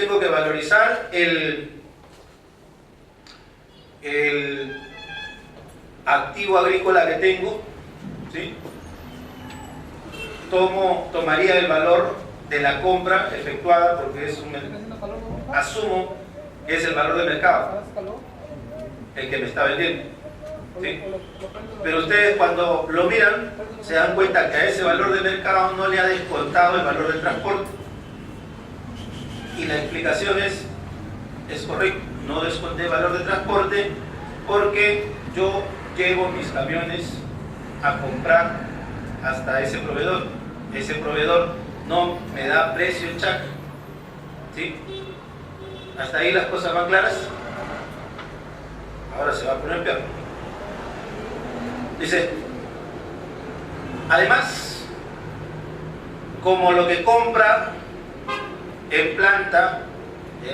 tengo que valorizar el activo agrícola que tengo, ¿sí? Tomaría el valor de la compra efectuada, porque es asumo que es el valor de mercado el que me está vendiendo, ¿sí? Pero ustedes cuando lo miran se dan cuenta que a ese valor de mercado no le ha descontado el valor del transporte, y la explicación es correcta. No desconté el valor de transporte porque yo llevo mis camiones a comprar hasta ese proveedor. Ese proveedor no me da precio en chacra, ¿sí? ¿Hasta ahí las cosas van claras? Ahora se va a poner peor. Dice, además, como lo que compra en planta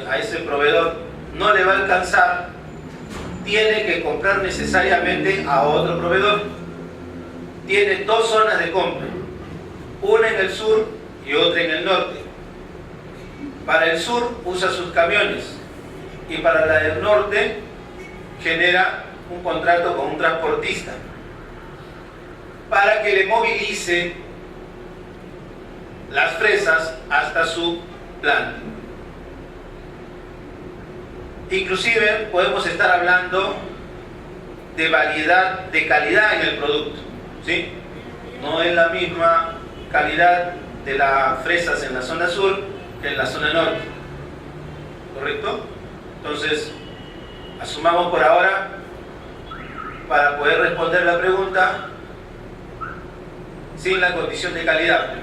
a ese proveedor no le va a alcanzar, tiene que comprar necesariamente a otro proveedor. Tiene dos zonas de compra, una en el sur y otra en el norte. Para el sur usa sus camiones y para la del norte genera un contrato con un transportista para que le movilice las fresas hasta su planta. Inclusive podemos estar hablando de variedad, de calidad en el producto, ¿sí? No es la misma calidad de las fresas en la zona sur que en la zona norte, ¿correcto? Entonces, asumamos por ahora, para poder responder la pregunta, sin la condición de calidad.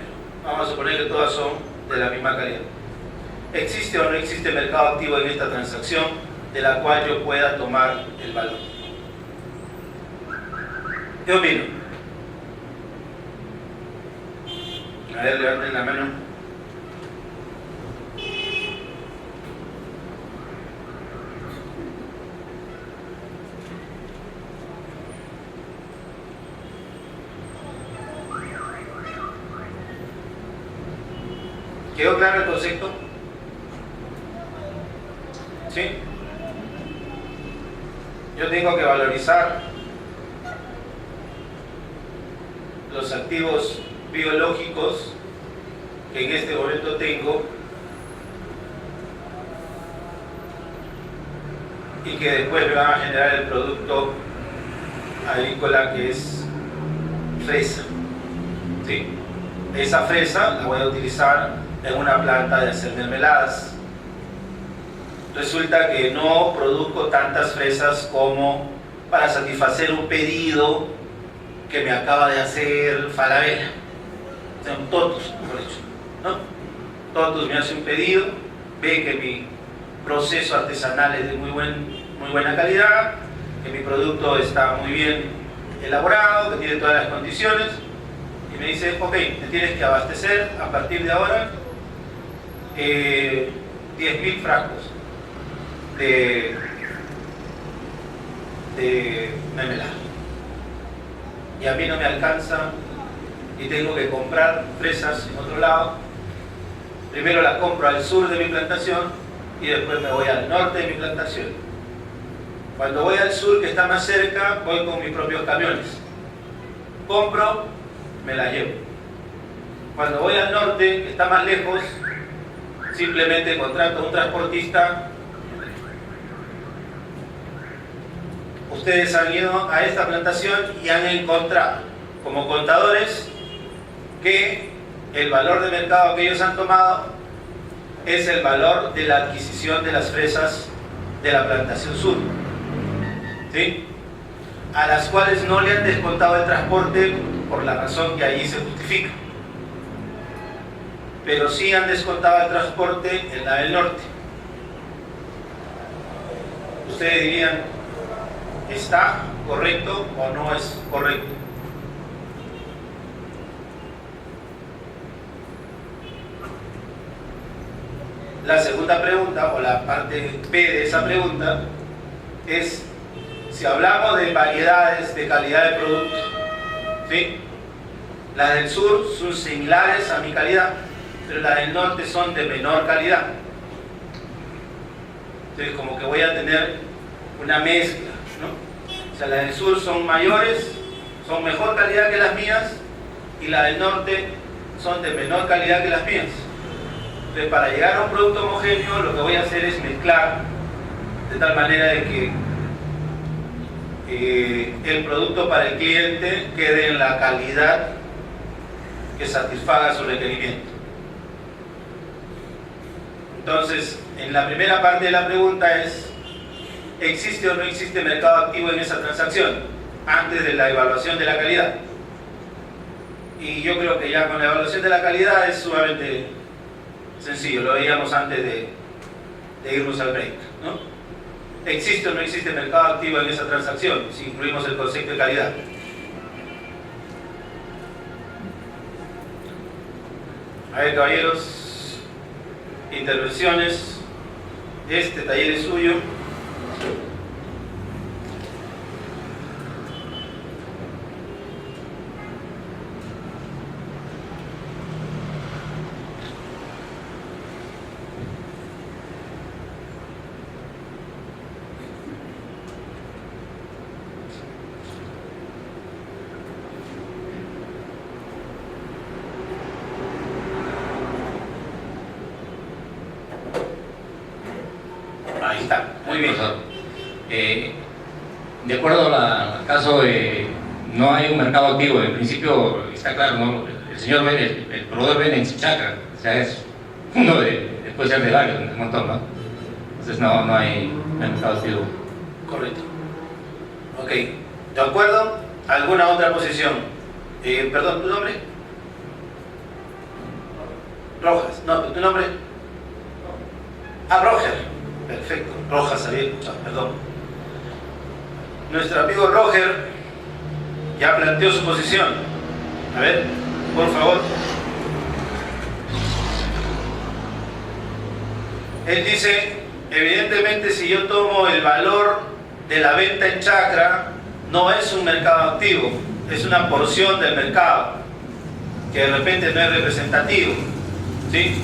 Vamos a suponer que todas son de la misma calidad. ¿Existe o no existe mercado activo en esta transacción de la cual yo pueda tomar el valor? ¿Qué opino? A ver, levanten la mano. ¿Quedó claro el concepto? ¿Sí? Yo tengo que valorizar los activos biológicos que en este momento tengo y que después me van a generar el producto agrícola que es fresa, ¿sí? Esa fresa la voy a utilizar en una planta de hacer mermeladas. Resulta que no produzco tantas fresas como para satisfacer un pedido que me acaba de hacer Falabella. Son Totus, por hecho, ¿no? Totus me hace un pedido, ve que mi proceso artesanal es de muy buena calidad, que mi producto está muy bien elaborado, que tiene todas las condiciones, y me dice, ok, te tienes que abastecer a partir de ahora 10.000 frascos de mermelada, y a mí no me alcanza y tengo que comprar fresas en otro lado. Primero las compro al sur de mi plantación y después me voy al norte de mi plantación. Cuando voy al sur, que está más cerca, voy con mis propios camiones, compro, me las llevo. Cuando voy al norte, que está más lejos, simplemente contrato a un transportista. Ustedes han ido a esta plantación y han encontrado, como contadores, que el valor de mercado que ellos han tomado es el valor de la adquisición de las fresas de la plantación sur, ¿sí? A las cuales no le han descontado el transporte por la razón que allí se justifica, pero sí han descontado el transporte en la del norte. Ustedes dirían, ¿está correcto o no es correcto? La segunda pregunta, o la parte B de esa pregunta, es si hablamos de variedades de calidad de producto, ¿sí? Las del sur son similares a mi calidad, pero las del norte son de menor calidad. Entonces como que voy a tener una mezcla, ¿no? O sea, las del sur son mayores, son mejor calidad que las mías, y las del norte son de menor calidad que las mías. Entonces, para llegar a un producto homogéneo, lo que voy a hacer es mezclar de tal manera de que el producto para el cliente quede en la calidad que satisfaga su requerimiento. Entonces, en la primera parte de la pregunta es: ¿existe o no existe mercado activo en esa transacción? Antes de la evaluación de la calidad. Y yo creo que ya con la evaluación de la calidad es sumamente sencillo, lo veíamos antes de irnos al break, ¿no? ¿Existe o no existe mercado activo en esa transacción? Si incluimos el concepto de calidad. A ver, caballeros, intervenciones. Este taller es suyo. Ahí está, muy bien. De acuerdo al caso, no hay un mercado activo. En principio está claro, ¿no? El señor vende, el proveedor vende en su chacra, o sea, es uno después ser de varios, un montón, ¿no? Entonces no hay mercado activo. Correcto. Ok, ¿de acuerdo? ¿Alguna otra posición? Perdón, ¿tu nombre? Rojas. No, ¿tu nombre? Ah, Roger. Perfecto, Rojas había escuchado, perdón. Nuestro amigo Roger ya planteó su posición. A ver, por favor. Él dice, evidentemente si yo tomo el valor de la venta en chacra, no es un mercado activo, es una porción del mercado, que de repente no es representativo, ¿sí?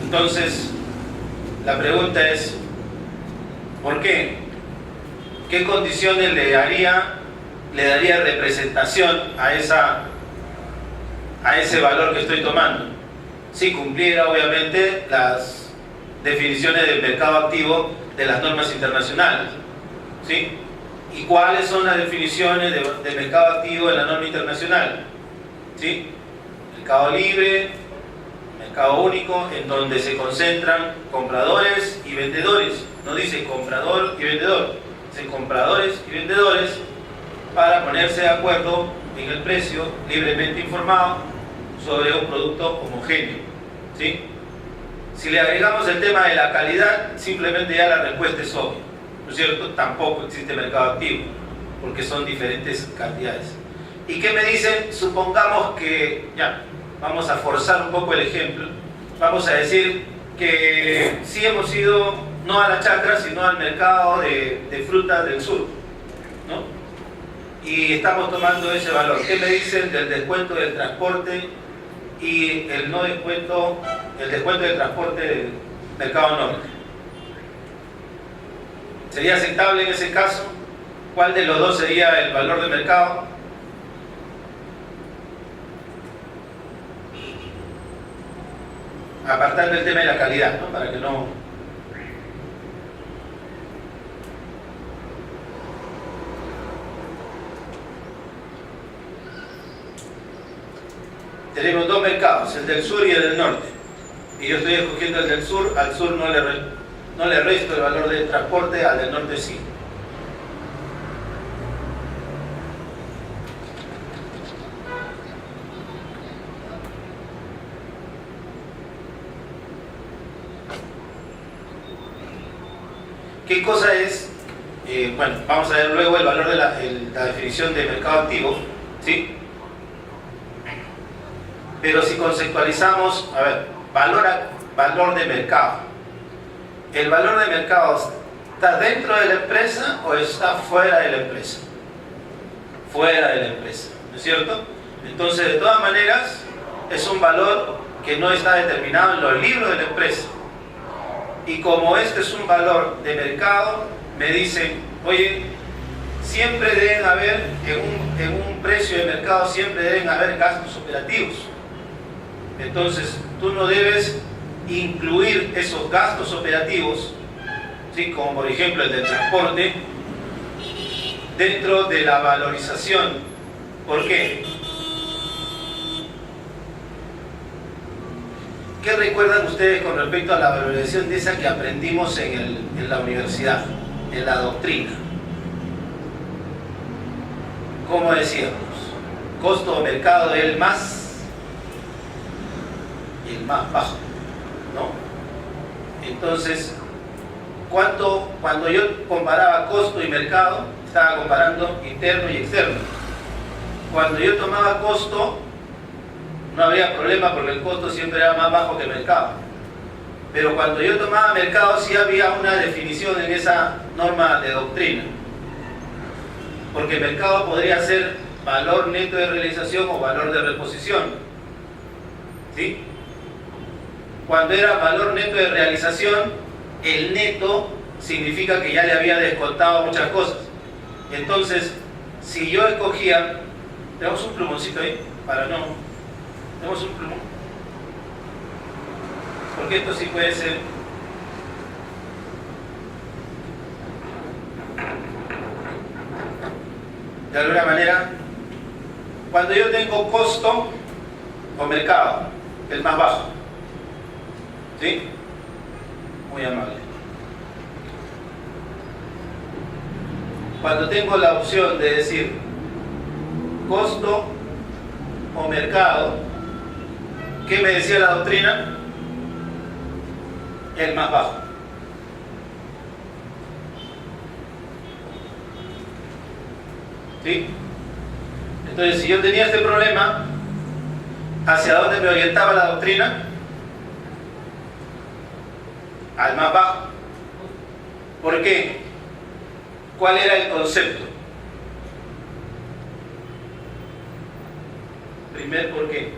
Entonces, la pregunta es, ¿por qué? ¿Qué condiciones le daría representación a ese valor que estoy tomando? Si cumpliera, obviamente, las definiciones del mercado activo de las normas internacionales, ¿sí? ¿Y cuáles son las definiciones de mercado activo de la norma internacional? ¿Sí? Mercado libre, mercado único, en donde se concentran compradores y vendedores. No dice comprador y vendedor, dice compradores y vendedores para ponerse de acuerdo en el precio libremente informado sobre un producto homogéneo, ¿sí? Si le agregamos el tema de la calidad, simplemente ya la respuesta es obvia, ¿no es cierto? Tampoco existe mercado activo, porque son diferentes cantidades. ¿Y qué me dicen? Supongamos que, ya, vamos a forzar un poco el ejemplo, vamos a decir que sí hemos ido no a la chacra, sino al mercado de frutas del sur, ¿no? Y estamos tomando ese valor. ¿Qué me dicen del descuento del transporte y el descuento del transporte del mercado norte? ¿Sería aceptable en ese caso? ¿Cuál de los dos sería el valor de mercado? Apartando el tema de la calidad, ¿no? Para que no... Tenemos dos mercados, el del sur y el del norte. Y yo estoy escogiendo el del sur, al sur no le resto el valor del transporte, al del norte sí. ¿Qué cosa es? Bueno, vamos a ver luego el valor de la definición de mercado activo, ¿sí? Pero si conceptualizamos, a ver, valor de mercado. ¿El valor de mercado está dentro de la empresa o está fuera de la empresa? Fuera de la empresa, ¿no es cierto? Entonces, de todas maneras, es un valor que no está determinado en los libros de la empresa. Y como este es un valor de mercado, me dicen, oye, siempre deben haber, en un precio de mercado, siempre deben haber gastos operativos. Entonces, tú no debes incluir esos gastos operativos, ¿sí?, como por ejemplo el del transporte, dentro de la valorización. ¿Por qué? ¿Qué recuerdan ustedes con respecto a la valorización de esa que aprendimos en la universidad, en la doctrina? ¿Cómo decíamos? Costo o mercado el más bajo, ¿no? Entonces, cuando yo comparaba costo y mercado, estaba comparando interno y externo. Cuando yo tomaba costo, no había problema porque el costo siempre era más bajo que el mercado. Pero cuando yo tomaba mercado, sí había una definición en esa norma de doctrina. Porque el mercado podría ser valor neto de realización o valor de reposición. ¿Sí? Cuando era valor neto de realización, el neto significa que ya le había descontado muchas cosas. Entonces, si yo escogía, tenemos un plumoncito ahí, tenemos un plumón, porque esto sí puede ser. De alguna manera, cuando yo tengo costo o mercado, el más bajo, ¿sí? Muy amable. Cuando tengo la opción de decir costo o mercado, ¿qué me decía la doctrina? El más bajo. ¿Sí? Entonces, si yo tenía este problema, ¿hacia dónde me orientaba la doctrina? Al más bajo. ¿Por qué? ¿Cuál era el concepto? Primer ¿por qué?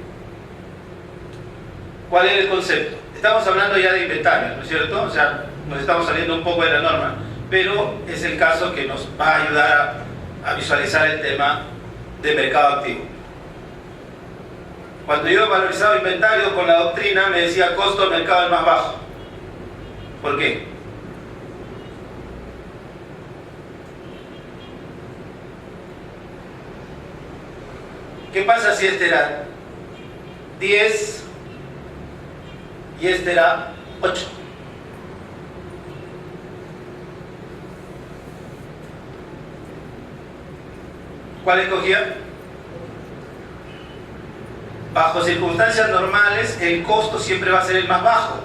¿Cuál era el concepto? Estamos hablando ya de inventario, ¿no es cierto? O sea, nos estamos saliendo un poco de la norma, pero es el caso que nos va a ayudar a visualizar el tema de mercado activo. Cuando yo valorizaba inventario con la doctrina, me decía costo mercado el más bajo. ¿Por qué? ¿Qué pasa si este era 10 y este era 8? ¿Cuál escogía? Bajo circunstancias normales, el costo siempre va a ser el más bajo.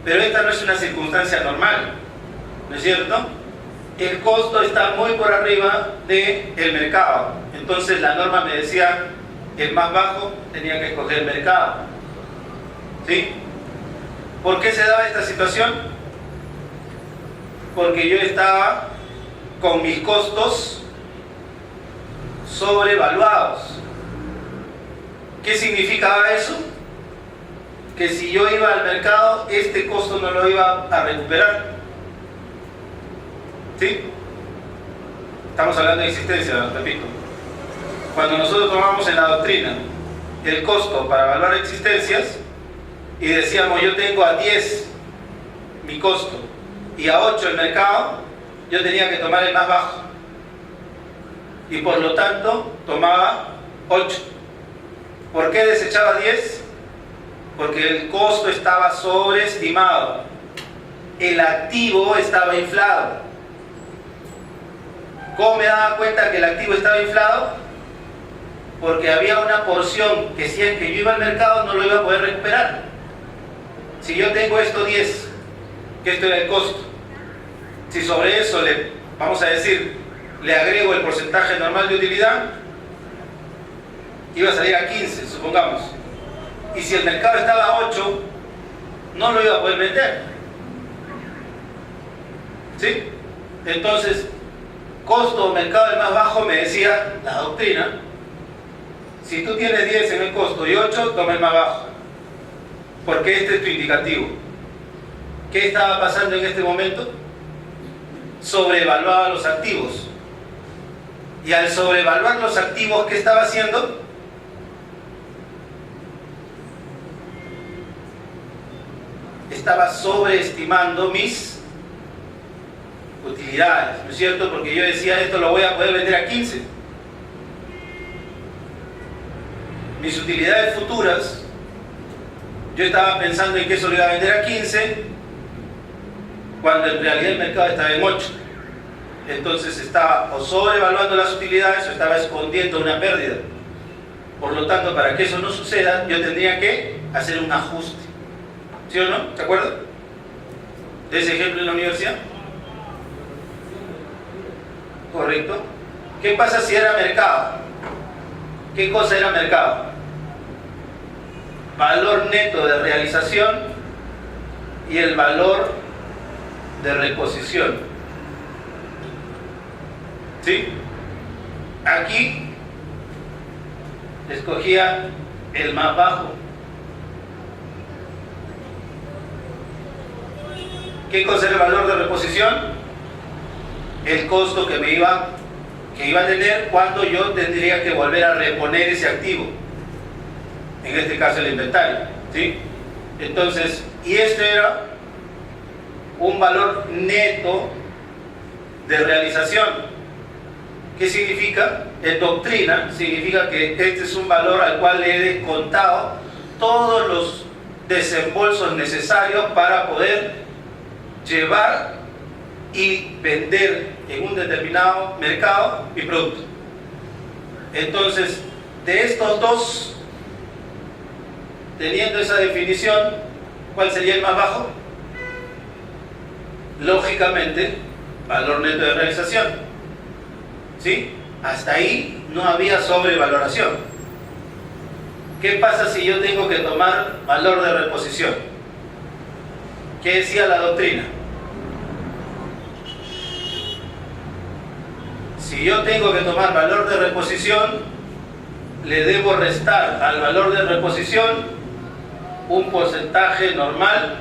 Pero esta no es una circunstancia normal, ¿no es cierto? El costo está muy por arriba del mercado. Entonces la norma me decía, el más bajo tenía que escoger el mercado. ¿Sí? ¿Por qué se daba esta situación? Porque yo estaba con mis costos sobrevaluados. ¿Qué significaba eso? Que si yo iba al mercado, este costo no lo iba a recuperar. ¿Sí? Estamos hablando de existencia, repito. Cuando nosotros tomamos en la doctrina el costo para evaluar existencias y decíamos yo tengo a 10 mi costo y a 8 el mercado, yo tenía que tomar el más bajo. Y por lo tanto tomaba 8. ¿Por qué desechaba 10? Porque el costo estaba sobreestimado. El activo estaba inflado. ¿Cómo me daba cuenta que el activo estaba inflado? Porque había una porción que si es que yo iba al mercado no lo iba a poder recuperar. Si yo tengo esto 10, que esto era el costo, si sobre eso vamos a decir, le agrego el porcentaje normal de utilidad, iba a salir a 15, supongamos. Y si el mercado estaba a 8, no lo iba a poder vender. ¿Sí? Entonces, costo o mercado el más bajo, me decía la doctrina, si tú tienes 10 en el costo y 8, toma el más bajo, porque este es tu indicativo. ¿Qué estaba pasando en este momento? Sobrevaluaba los activos. Y al sobrevaluar los activos, ¿qué estaba haciendo? Estaba sobreestimando mis utilidades, ¿no es cierto? Porque yo decía, esto lo voy a poder vender a 15. Mis utilidades futuras, yo estaba pensando en que eso lo iba a vender a 15, cuando en realidad el mercado estaba en 8. Entonces estaba o sobrevaluando las utilidades o estaba escondiendo una pérdida. Por lo tanto, para que eso no suceda, yo tendría que hacer un ajuste. ¿Sí o no? ¿Se acuerdan de ese ejemplo en la universidad? Correcto. ¿Qué pasa si era mercado? ¿Qué cosa era mercado? Valor neto de realización y el valor de reposición. ¿Sí? Aquí escogía el más bajo. ¿Qué cosa es el valor de reposición? El costo que iba a tener cuando yo tendría que volver a reponer ese activo. En este caso el inventario. ¿Sí? Entonces, y este era un valor neto de realización. ¿Qué significa? En doctrina significa que este es un valor al cual le he descontado todos los desembolsos necesarios para poder llevar y vender en un determinado mercado mi producto. Entonces, de estos dos, teniendo esa definición, ¿cuál sería el más bajo? Lógicamente, valor neto de realización. ¿Sí? Hasta ahí no había sobrevaloración. ¿Qué pasa si yo tengo que tomar valor de reposición? ¿Qué decía la doctrina? Si yo tengo que tomar valor de reposición, le debo restar al valor de reposición un porcentaje normal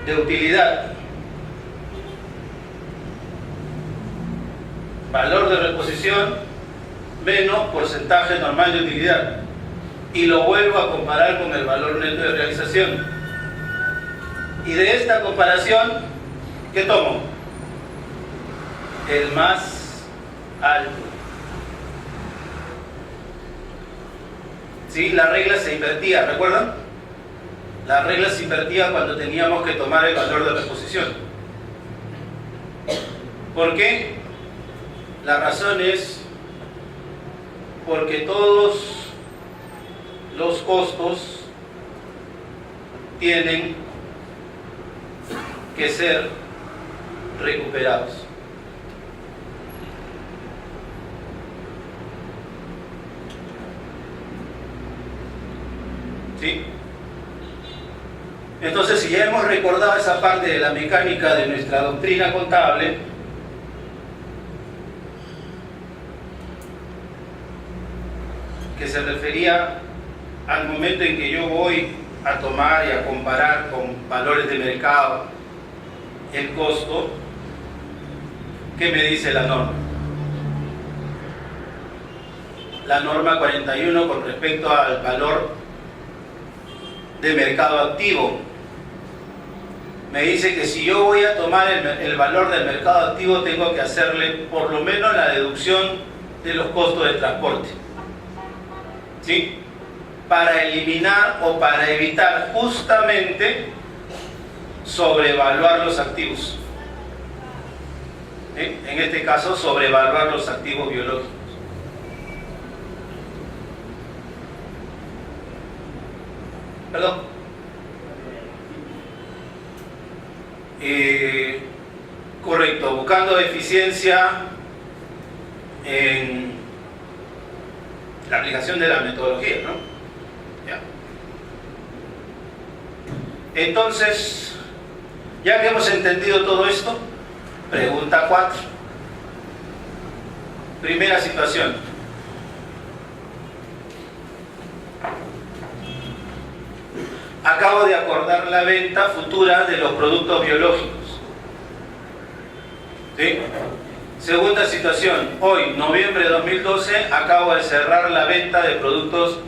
de utilidad. Valor de reposición menos porcentaje normal de utilidad. Y lo vuelvo a comparar con el valor neto de realización. Y de esta comparación, ¿qué tomo? El más alto. ¿Sí? La regla se invertía, ¿recuerdan? La regla se invertía cuando teníamos que tomar el valor de reposición. ¿Por qué? La razón es porque todos los costos tienen que ser recuperados. ¿Sí? Entonces, si ya hemos recordado esa parte de la mecánica de nuestra doctrina contable, que se refería al momento en que yo voy a tomar y a comparar con valores de mercado el costo, ¿qué me dice la norma? La norma 41 con respecto al valor de mercado activo me dice que si yo voy a tomar el valor del mercado activo, tengo que hacerle por lo menos la deducción de los costos de transporte. ¿Sí? Para eliminar o para evitar justamente sobrevaluar los activos. ¿Sí? En este caso, sobrevaluar los activos biológicos. Perdón. Correcto, buscando eficiencia en la aplicación de la metodología, ¿no? ¿Ya? Entonces, ya que hemos entendido todo esto, pregunta 4. Primera situación. acabo de acordar la venta futura de los productos biológicos. ¿Sí? Segunda situación, hoy, noviembre de 2012, acabo de cerrar la venta de productos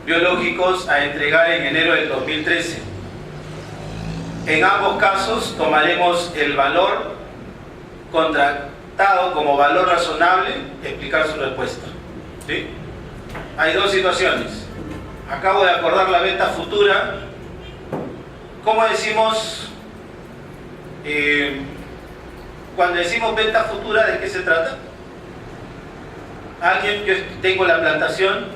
biológicos a entregar en enero del 2013. En ambos casos tomaremos el valor contratado como valor razonable y explicar su respuesta. ¿Sí? Hay dos situaciones. Acabo de acordar la venta futura. ¿Cómo decimos? Cuando decimos venta futura, ¿de qué se trata? Yo tengo la plantación,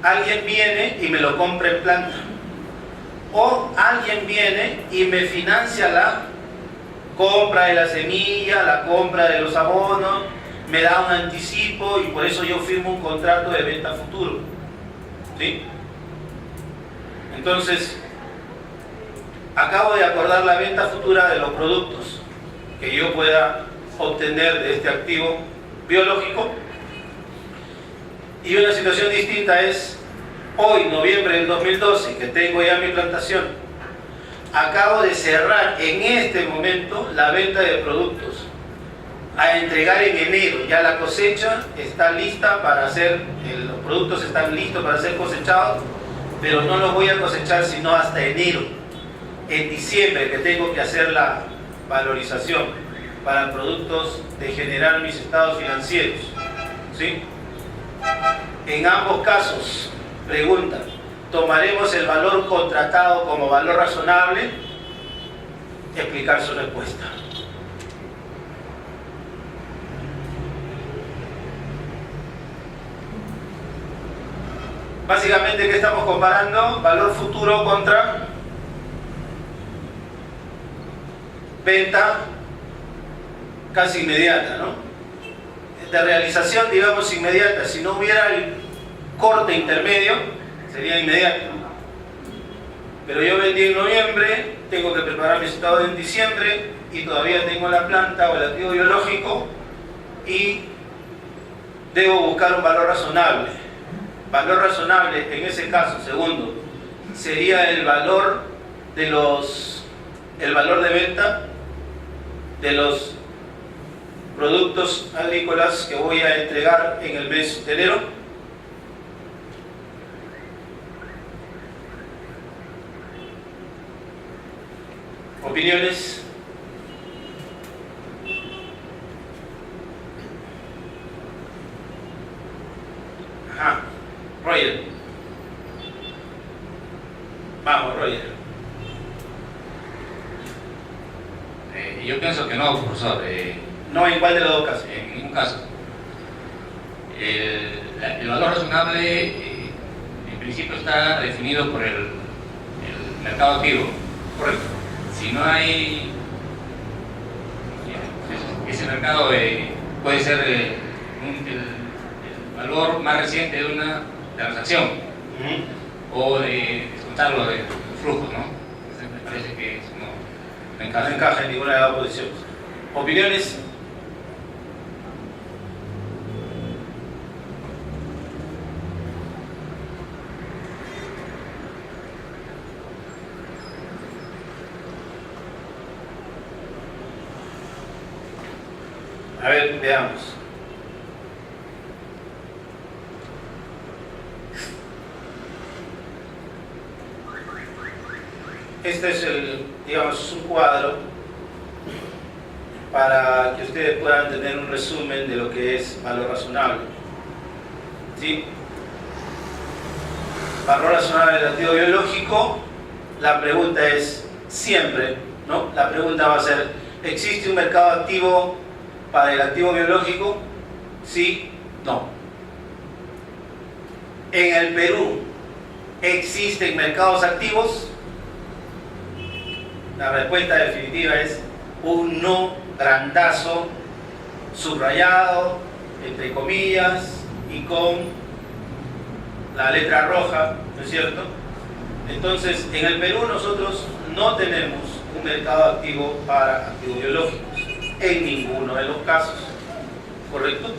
alguien viene y me lo compra en planta. O alguien viene y me financia la compra de la semilla, la compra de los abonos, me da un anticipo y por eso yo firmo un contrato de venta futuro. ¿Sí? Entonces, acabo de acordar la venta futura de los productos que yo pueda obtener de este activo biológico. Y una situación distinta es, hoy, noviembre del 2012, que tengo ya mi plantación, acabo de cerrar en este momento la venta de productos a entregar en enero. Ya la cosecha está lista para ser, los productos están listos para ser cosechados, pero no los voy a cosechar sino hasta enero. En diciembre, que tengo que hacer la valorización para productos de generar mis estados financieros. ¿Sí? En ambos casos, pregunta, ¿tomaremos el valor contratado como valor razonable? Explicar su respuesta. Básicamente, ¿qué estamos comparando? Valor futuro contra venta casi inmediata, ¿no? De realización, digamos, inmediata. Si no hubiera el corte intermedio, sería inmediato. Pero yo vendí en noviembre, tengo que preparar mi estado en diciembre y todavía tengo la planta o el activo biológico y debo buscar un valor razonable. Valor razonable en ese caso, segundo, sería el valor de venta de los productos agrícolas que voy a entregar en el mes de enero. ¿Opiniones? Ajá. Roger. Vamos, Roger. Yo pienso que no, profesor. No, ¿en cuál de los dos casos? En ningún caso. El valor razonable, en principio, está definido por el mercado activo. Correcto. Si no hay ese mercado, puede ser el valor más reciente de una transacción, o de descontarlo del flujo, ¿no? Entonces me parece que eso no encaja. No encaja en ninguna de las posiciones. ¿Opiniones? A ver, veamos. Este es digamos, un cuadro para que ustedes puedan tener un resumen de lo que es valor razonable. ¿Sí? Valor razonable del activo biológico. La pregunta es siempre, ¿no? La pregunta va a ser, ¿existe un mercado activo para el activo biológico? Sí, no. En el Perú, ¿existen mercados activos? La respuesta definitiva es un no grandazo, subrayado, entre comillas, y con la letra roja, ¿no es cierto? Entonces, en el Perú nosotros no tenemos un mercado activo para activos biológicos, en ninguno de los casos, ¿correcto?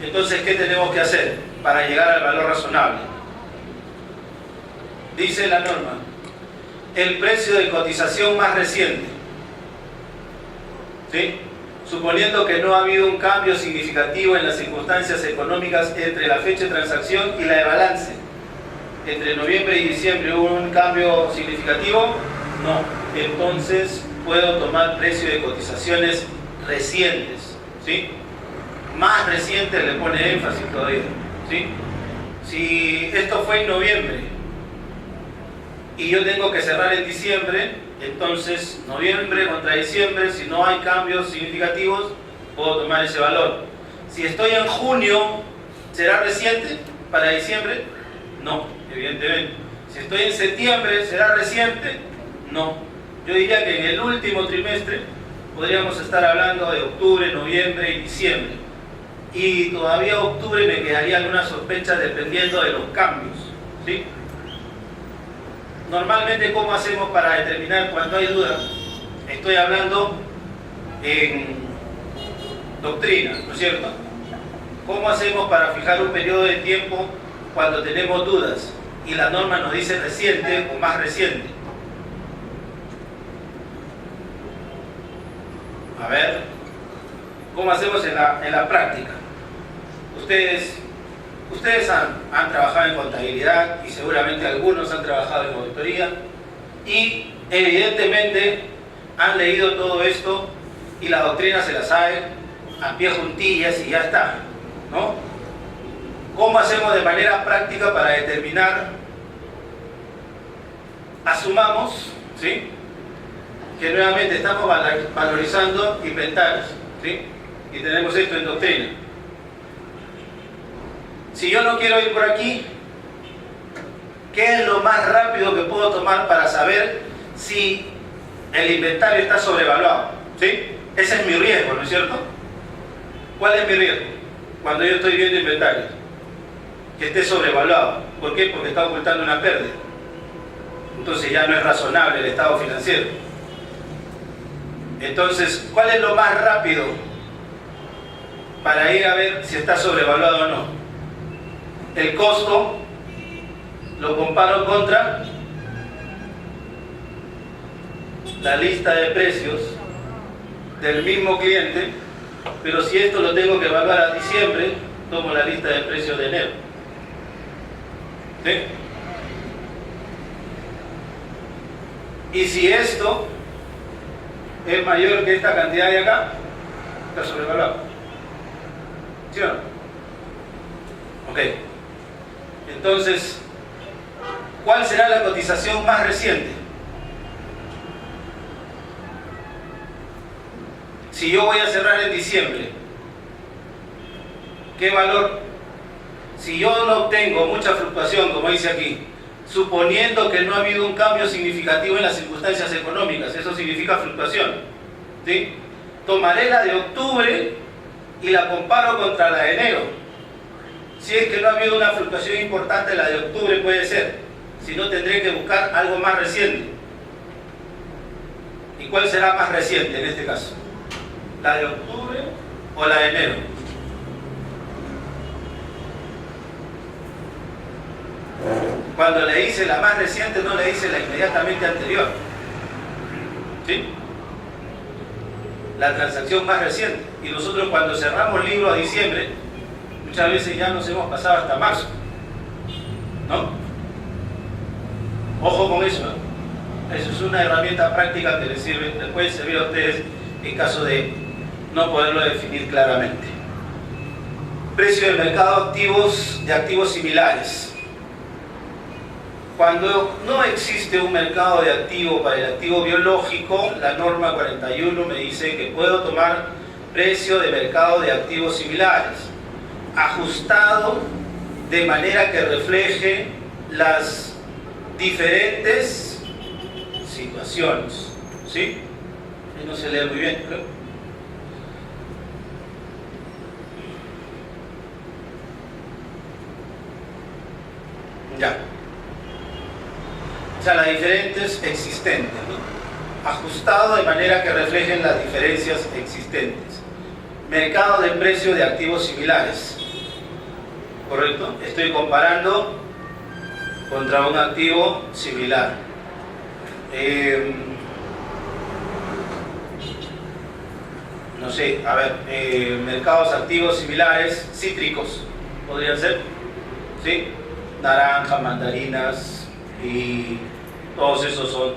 Entonces, ¿qué tenemos que hacer para llegar al valor razonable? Dice la norma, el precio de cotización más reciente, ¿sí? Suponiendo que no ha habido un cambio significativo en las circunstancias económicas entre la fecha de transacción y la de balance. Entre noviembre y diciembre hubo un cambio significativo, no. Entonces puedo tomar precio de cotizaciones recientes, ¿sí? Más reciente le pone énfasis todavía, ¿sí? Si esto fue en noviembre y yo tengo que cerrar en diciembre, entonces noviembre contra diciembre, si no hay cambios significativos, puedo tomar ese valor. Si estoy en junio, ¿será reciente para diciembre? No, evidentemente. Si estoy en septiembre, ¿será reciente? No. Yo diría que en el último trimestre podríamos estar hablando de octubre, noviembre y diciembre. Y todavía octubre me quedaría alguna sospecha dependiendo de los cambios, ¿sí? Normalmente, ¿cómo hacemos para determinar cuando hay duda? Estoy hablando en doctrina, ¿no es cierto? ¿Cómo hacemos para fijar un periodo de tiempo cuando tenemos dudas y la norma nos dice reciente o más reciente? A ver, ¿cómo hacemos en la práctica? Ustedes han trabajado en contabilidad y seguramente algunos han trabajado en auditoría y evidentemente han leído todo esto y la doctrina se la sabe a pie juntillas y ya está, ¿no? ¿Cómo hacemos de manera práctica para determinar? Asumamos, ¿sí?, que nuevamente estamos valorizando inventarios, ¿sí?, y tenemos esto en doctrina. Si yo no quiero ir por aquí, ¿qué es lo más rápido que puedo tomar para saber si el inventario está sobrevaluado? ¿Sí? Ese es mi riesgo, ¿no es cierto? ¿Cuál es mi riesgo? Cuando yo estoy viendo inventarios, que esté sobrevaluado. ¿Por qué? Porque está ocultando una pérdida. Entonces ya no es razonable el estado financiero. Entonces, ¿cuál es lo más rápido para ir a ver si está sobrevaluado o no? El costo lo comparo contra la lista de precios del mismo cliente, pero si esto lo tengo que evaluar a diciembre, tomo la lista de precios de enero. ¿Sí? Y si esto es mayor que esta cantidad de acá, está sobrevaluado. ¿Sí o no? Ok. Entonces, ¿cuál será la cotización más reciente? Si yo voy a cerrar en diciembre, ¿qué valor? Si yo no obtengo mucha fluctuación, como dice aquí, suponiendo que no ha habido un cambio significativo en las circunstancias económicas, eso significa fluctuación, ¿sí? Tomaré la de octubre y la comparo contra la de enero. Si es que no ha habido una fluctuación importante, la de octubre puede ser. Si no, tendré que buscar algo más reciente. ¿Y cuál será más reciente en este caso? ¿La de octubre o la de enero? Cuando le dice la más reciente, no le dice la inmediatamente anterior, ¿sí? La transacción más reciente. Y nosotros cuando cerramos el libro a diciembre, muchas veces ya nos hemos pasado hasta marzo, ¿no? Ojo con eso, ¿no? Eso es una herramienta práctica que les puede servir a ustedes en caso de no poderlo definir claramente. Precio del mercado de activos similares. Cuando no existe un mercado de activo para el activo biológico, la norma 41 me dice que puedo tomar precio de mercado de activos similares, ajustado de manera que refleje las diferentes situaciones, ¿sí? Y no se lee muy bien, creo. Ya. O sea, las diferentes existentes, ¿no? Ajustado de manera que reflejen las diferencias existentes. Mercado de precio de activos similares. ¿Correcto? Estoy comparando contra un activo similar. No sé, a ver, mercados activos similares, cítricos, podrían ser, ¿sí? Naranja, mandarinas y todos esos son.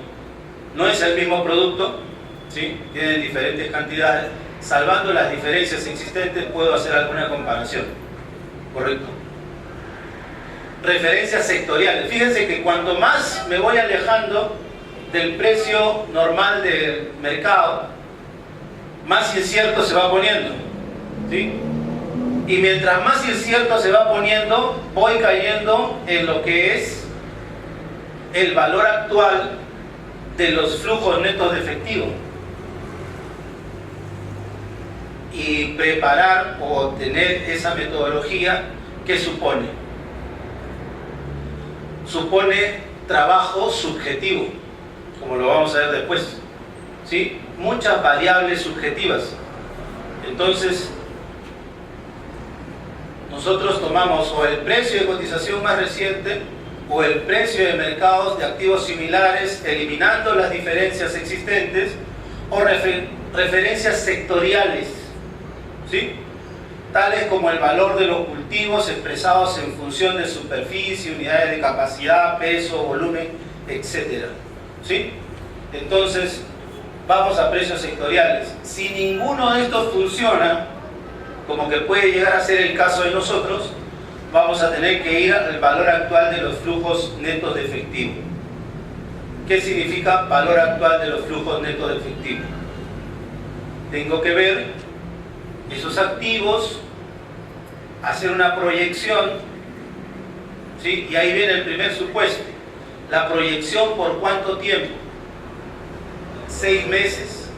No es el mismo producto, ¿sí? Tienen diferentes cantidades. Salvando las diferencias existentes, puedo hacer alguna comparación, ¿correcto? Referencias sectoriales. Fíjense que cuanto más me voy alejando del precio normal del mercado, más incierto se va poniendo, ¿sí? Y mientras más incierto se va poniendo, voy cayendo en lo que es el valor actual de los flujos netos de efectivo. Y preparar o tener esa metodología, ¿qué supone? Supone trabajo subjetivo, como lo vamos a ver después, ¿sí? Muchas variables subjetivas. Entonces, nosotros tomamos o el precio de cotización más reciente o el precio de mercados de activos similares, eliminando las diferencias existentes, o referencias sectoriales, ¿sí? Tales como el valor de los cultivos expresados en función de superficie, unidades de capacidad, peso, volumen, etc. ¿Sí? Entonces, vamos a precios sectoriales. Si ninguno de estos funciona, como que puede llegar a ser el caso de nosotros, vamos a tener que ir al valor actual de los flujos netos de efectivo. ¿Qué significa valor actual de los flujos netos de efectivo? Tengo que ver esos activos, hacer una proyección, ¿sí? Y ahí viene el primer supuesto. La proyección por cuánto tiempo. 6 meses,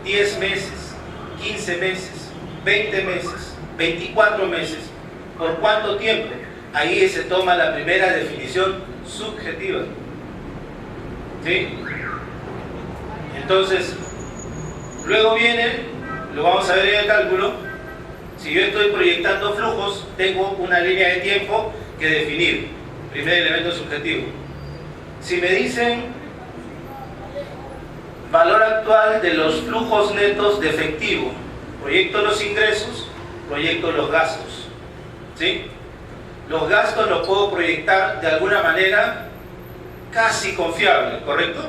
10 meses, 15 meses, 20 meses, 24 meses. ¿Por cuánto tiempo? Ahí se toma la primera definición subjetiva, ¿sí? Entonces, luego viene, lo vamos a ver en el cálculo, si yo estoy proyectando flujos, tengo una línea de tiempo que definir, primer elemento subjetivo. Si me dicen valor actual de los flujos netos de efectivo, proyecto los ingresos, proyecto los gastos, ¿sí? Los gastos los puedo proyectar de alguna manera casi confiable, ¿correcto?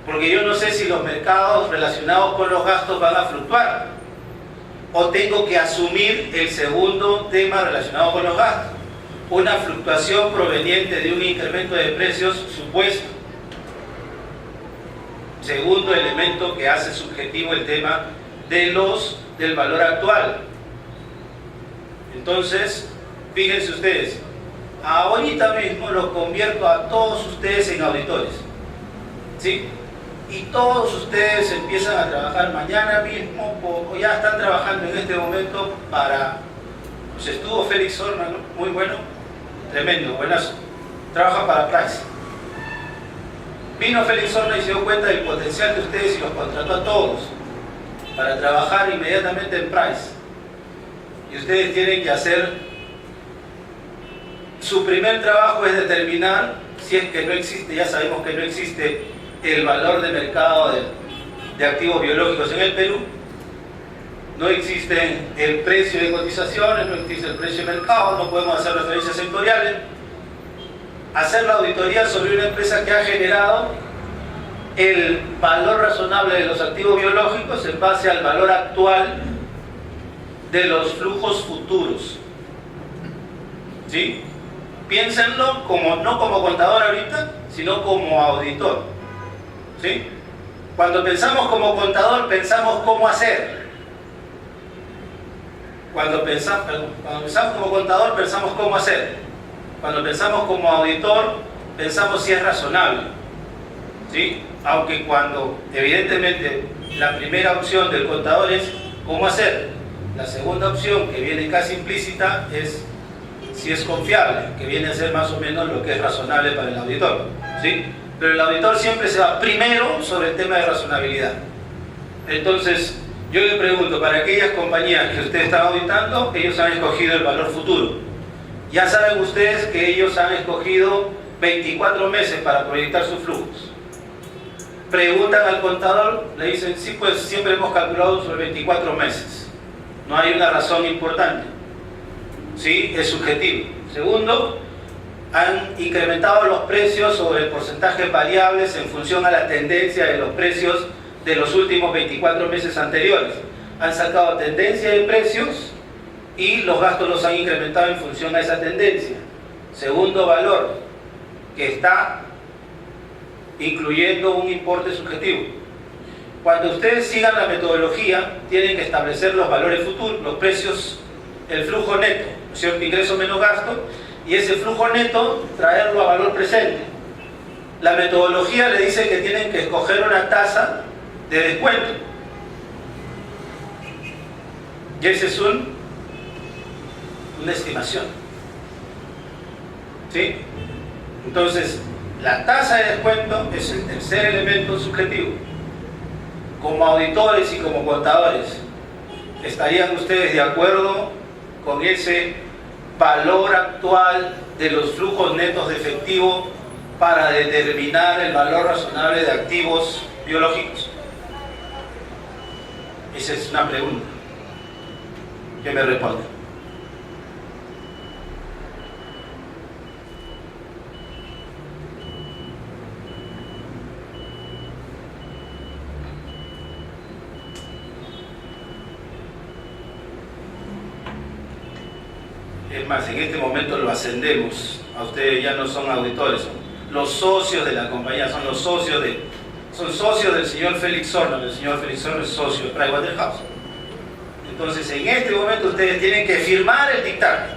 Porque yo no sé si los mercados relacionados con los gastos van a fluctuar, o tengo que asumir el segundo tema relacionado con los gastos, una fluctuación proveniente de un incremento de precios supuesto. Segundo elemento que hace subjetivo el tema del valor actual. Entonces, fíjense ustedes, ahorita mismo los convierto a todos ustedes en auditores, ¿sí? Y todos ustedes empiezan a trabajar mañana mismo, o ya están trabajando en este momento para... Pues estuvo Félix Horna, ¿no? Muy bueno, tremendo, buenazo. Trabaja para Price. Vino Félix Horna y se dio cuenta del potencial de ustedes y los contrató a todos para trabajar inmediatamente en Price. Y ustedes tienen que hacer, su primer trabajo es determinar, si es que no existe, ya sabemos que no existe el valor de mercado de activos biológicos en el Perú, no existe el precio de cotizaciones, no existe el precio de mercado, no podemos hacer referencias sectoriales. Hacer la auditoría sobre una empresa que ha generado el valor razonable de los activos biológicos en base al valor actual de los flujos futuros, ¿sí? Piénsenlo como, no como contador ahorita, sino como auditor, ¿sí? Cuando pensamos como contador, pensamos cómo hacer. Cuando pensamos como contador, pensamos cómo hacer. Cuando pensamos como auditor, pensamos si es razonable, ¿sí? Aunque cuando, evidentemente, la primera opción del contador es cómo hacer. La segunda opción, que viene casi implícita, es si es confiable, que viene a ser más o menos lo que es razonable para el auditor, ¿sí? Pero el auditor siempre se va primero sobre el tema de razonabilidad. Entonces, yo le pregunto, para aquellas compañías que ustedes están auditando, ellos han escogido el valor futuro. Ya saben ustedes que ellos han escogido 24 meses para proyectar sus flujos. Preguntan al contador, le dicen, sí, pues siempre hemos calculado sobre 24 meses. No hay una razón importante. ¿Sí? Es subjetivo. Segundo, han incrementado los precios sobre porcentajes variables en función a la tendencia de los precios de los últimos 24 meses anteriores. Han sacado tendencia de precios y los gastos los han incrementado en función a esa tendencia. Segundo valor, que está incluyendo un importe subjetivo. Cuando ustedes sigan la metodología, tienen que establecer los valores futuros, los precios, el flujo neto, ¿no es cierto? Ingreso menos gasto, y ese flujo neto traerlo a valor presente. La metodología le dice que tienen que escoger una tasa de descuento. Y esa es una estimación. ¿Sí? Entonces, la tasa de descuento es el tercer elemento subjetivo. Como auditores y como contadores, ¿estarían ustedes de acuerdo con ese valor actual de los flujos netos de efectivo para determinar el valor razonable de activos biológicos? Esa es una pregunta que me responde. Es más, en este momento lo ascendemos. A ustedes ya no son auditores, son los socios de la compañía, son socios del señor Félix Sorno. El señor Félix Sorno es socio de Pricewaterhouse. Entonces, en este momento ustedes tienen que firmar el dictamen.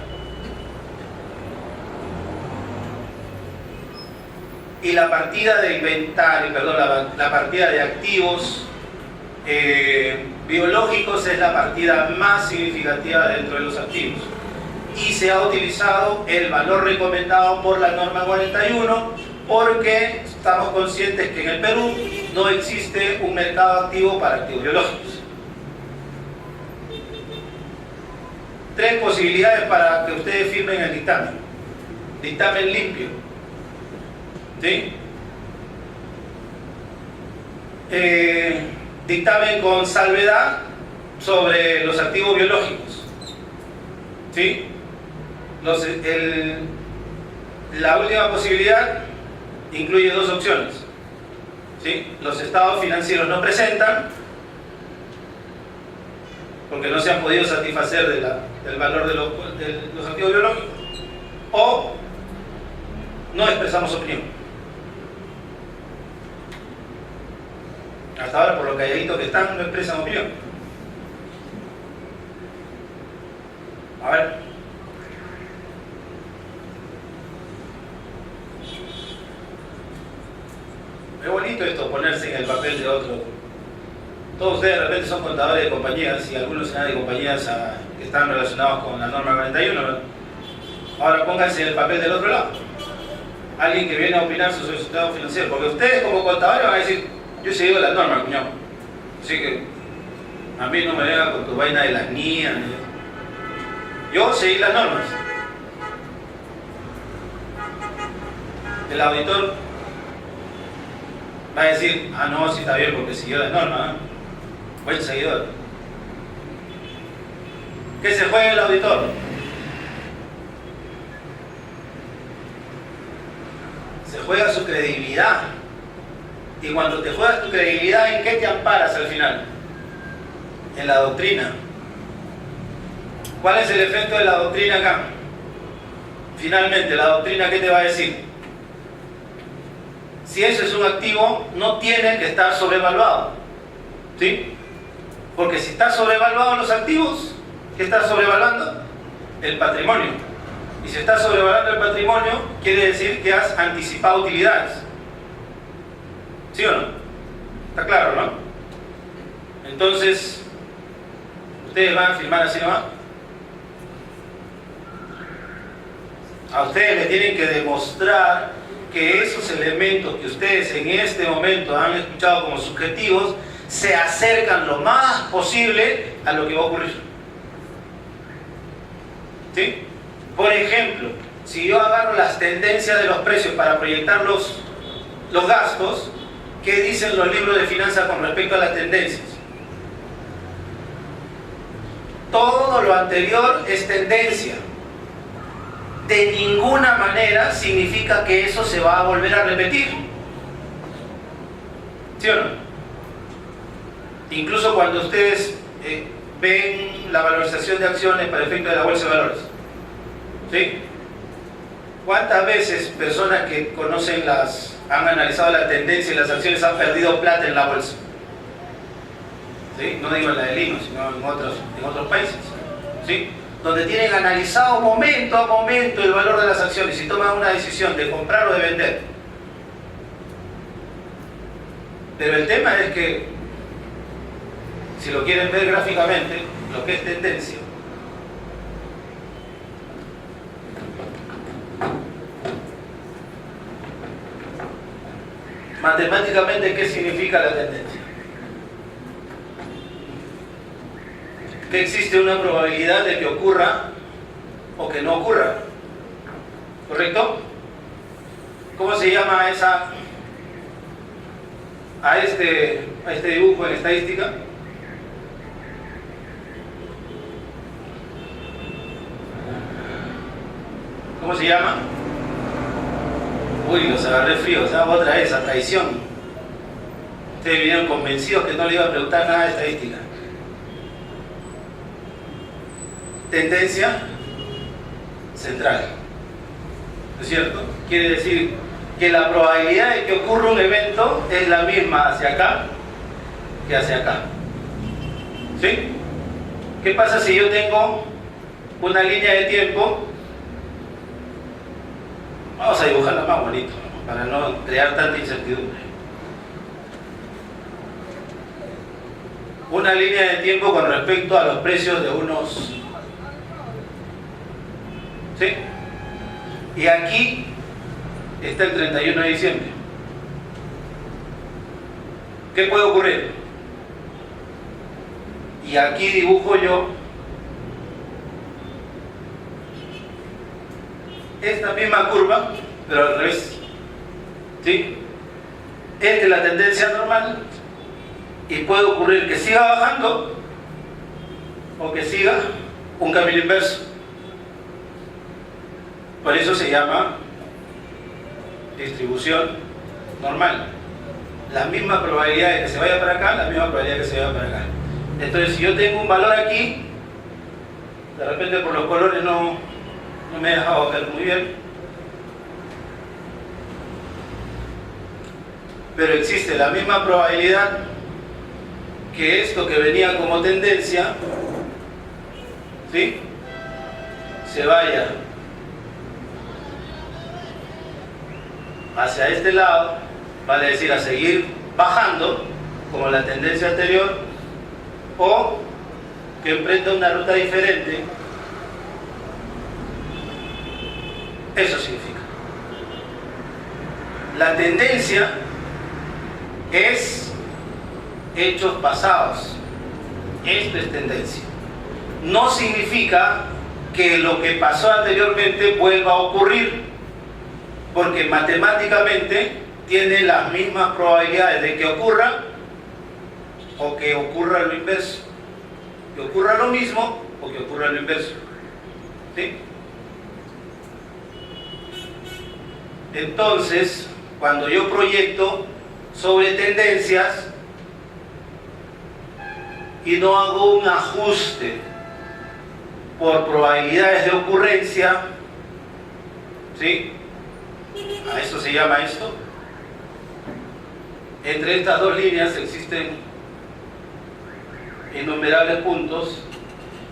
Y la partida de inventario, perdón, la partida de activos biológicos es la partida más significativa dentro de los activos. Y se ha utilizado el valor recomendado por la norma 41 porque estamos conscientes que en el Perú no existe un mercado activo para activos biológicos. 3 posibilidades para que ustedes firmen el dictamen. Dictamen limpio. ¿Sí? Dictamen con salvedad sobre los activos biológicos. ¿Sí? La última posibilidad incluye 2 opciones. ¿Sí? Los estados financieros no presentan porque no se han podido satisfacer del valor de los activos biológicos, o no expresamos opinión. Hasta ahora, por lo calladitos que están, no expresan opinión. A ver. Es bonito esto, ponerse en el papel de otro. Todos ustedes de repente son contadores de compañías y algunos serán de compañías que están relacionados con la norma 41, ¿no? Ahora pónganse en el papel del otro lado. Alguien que viene a opinar sobre su estado financiero, porque ustedes como contadores van a decir, yo he seguido las normas, cuñado. Así que a mí no me venga con tu vaina de las NIA. Yo seguí las normas. El auditor va a decir, ah no, sí está bien porque siguió las normas, ¿eh? Buen seguidor. ¿Qué se juega el auditor? Se juega su credibilidad. Y cuando te juegas tu credibilidad, ¿en qué te amparas al final? En la doctrina. ¿Cuál es el efecto de la doctrina acá? Finalmente, la doctrina, ¿qué te va a decir? Si eso es un activo, no tiene que estar sobrevaluado. ¿Sí? Porque si está sobrevaluado los activos, ¿qué está sobrevaluando? El patrimonio. Y si está sobrevaluando el patrimonio, quiere decir que has anticipado utilidades. ¿Sí o no? ¿Está claro, no? Entonces, ¿ustedes van a firmar así nomás? A ustedes les tienen que demostrar que esos elementos que ustedes en este momento han escuchado como subjetivos se acercan lo más posible a lo que va a ocurrir. ¿Sí? Por ejemplo, si yo agarro las tendencias de los precios para proyectar los gastos, ¿Qué dicen los libros de finanzas con respecto a las tendencias? Todo lo anterior es tendencia. De ninguna manera significa que eso se va a volver a repetir. ¿Sí o no? Incluso cuando ustedes ven la valorización de acciones para efecto de la bolsa de valores, ¿sí? ¿Cuántas veces personas que conocen han analizado la tendencia y las acciones han perdido plata en la bolsa? ¿Sí? No digo en la de Lima, sino en otros países, ¿sí? Donde tienen analizado momento a momento el valor de las acciones y toman una decisión de comprar o de vender. Pero el tema es que, si lo quieren ver gráficamente, lo que es tendencia, matemáticamente, ¿qué significa la tendencia? Que existe una probabilidad de que ocurra o que no ocurra, ¿correcto? ¿Cómo se llama a este dibujo en estadística? ¿Cómo se llama? Uy, los agarré fríos, ¿sabes? Otra vez, a traición. Ustedes vinieron convencidos que no le iba a preguntar nada de estadística. Tendencia central, ¿no es cierto? Quiere decir que la probabilidad de que ocurra un evento es la misma hacia acá que hacia acá. ¿Sí? ¿Qué pasa si yo tengo una línea de tiempo? Vamos a dibujarla más bonito, ¿no? Para no crear tanta incertidumbre. Una línea de tiempo con respecto a los precios de unos... ¿Sí? Y aquí está el 31 de diciembre. ¿Qué puede ocurrir? Y aquí dibujo yo esta misma curva, pero al revés. ¿Sí? Esta es la tendencia normal y puede ocurrir que siga bajando o que siga un camino inverso. Por eso se llama distribución normal. La misma probabilidad de que se vaya para acá, la misma probabilidad de que se vaya para acá. Entonces, si yo tengo un valor aquí, de repente por los colores no me he dejado ver muy bien, pero existe la misma probabilidad que esto que venía como tendencia, ¿sí?, se vaya hacia este lado, vale decir, a seguir bajando como la tendencia anterior, o que emprenda una ruta diferente. Eso significa. La tendencia es hechos pasados. Esto es tendencia. No significa que lo que pasó anteriormente vuelva a ocurrir, porque matemáticamente tiene las mismas probabilidades de que ocurra o que ocurra lo inverso, que ocurra lo mismo o que ocurra lo inverso. ¿Sí? Entonces, cuando yo proyecto sobre tendencias y no hago un ajuste por probabilidades de ocurrencia, ¿sí?, a eso se llama esto. Entre estas dos líneas existen innumerables puntos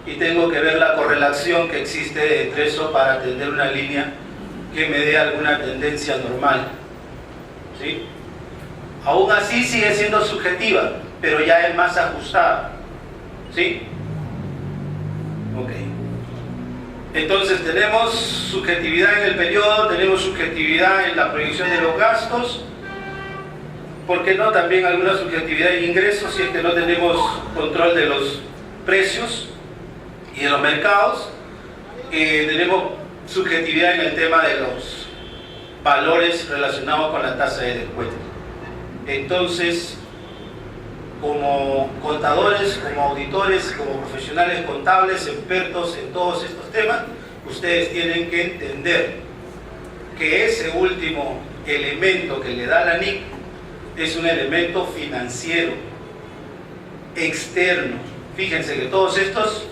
y tengo que ver la correlación que existe entre eso para atender una línea que me dé alguna tendencia normal. ¿Sí? Aún así sigue siendo subjetiva, pero ya es más ajustada. ¿Sí? Ok. Entonces tenemos subjetividad en el periodo, tenemos subjetividad en la proyección de los gastos. ¿Por qué no también alguna subjetividad en ingresos si es que no tenemos control de los precios y de los mercados? Tenemos subjetividad en el tema de los valores relacionados con la tasa de descuento. Entonces, como contadores, como auditores, como profesionales contables, expertos en todos estos temas, ustedes tienen que entender que ese último elemento que le da la NIC es un elemento financiero, externo. Fíjense que todos estos,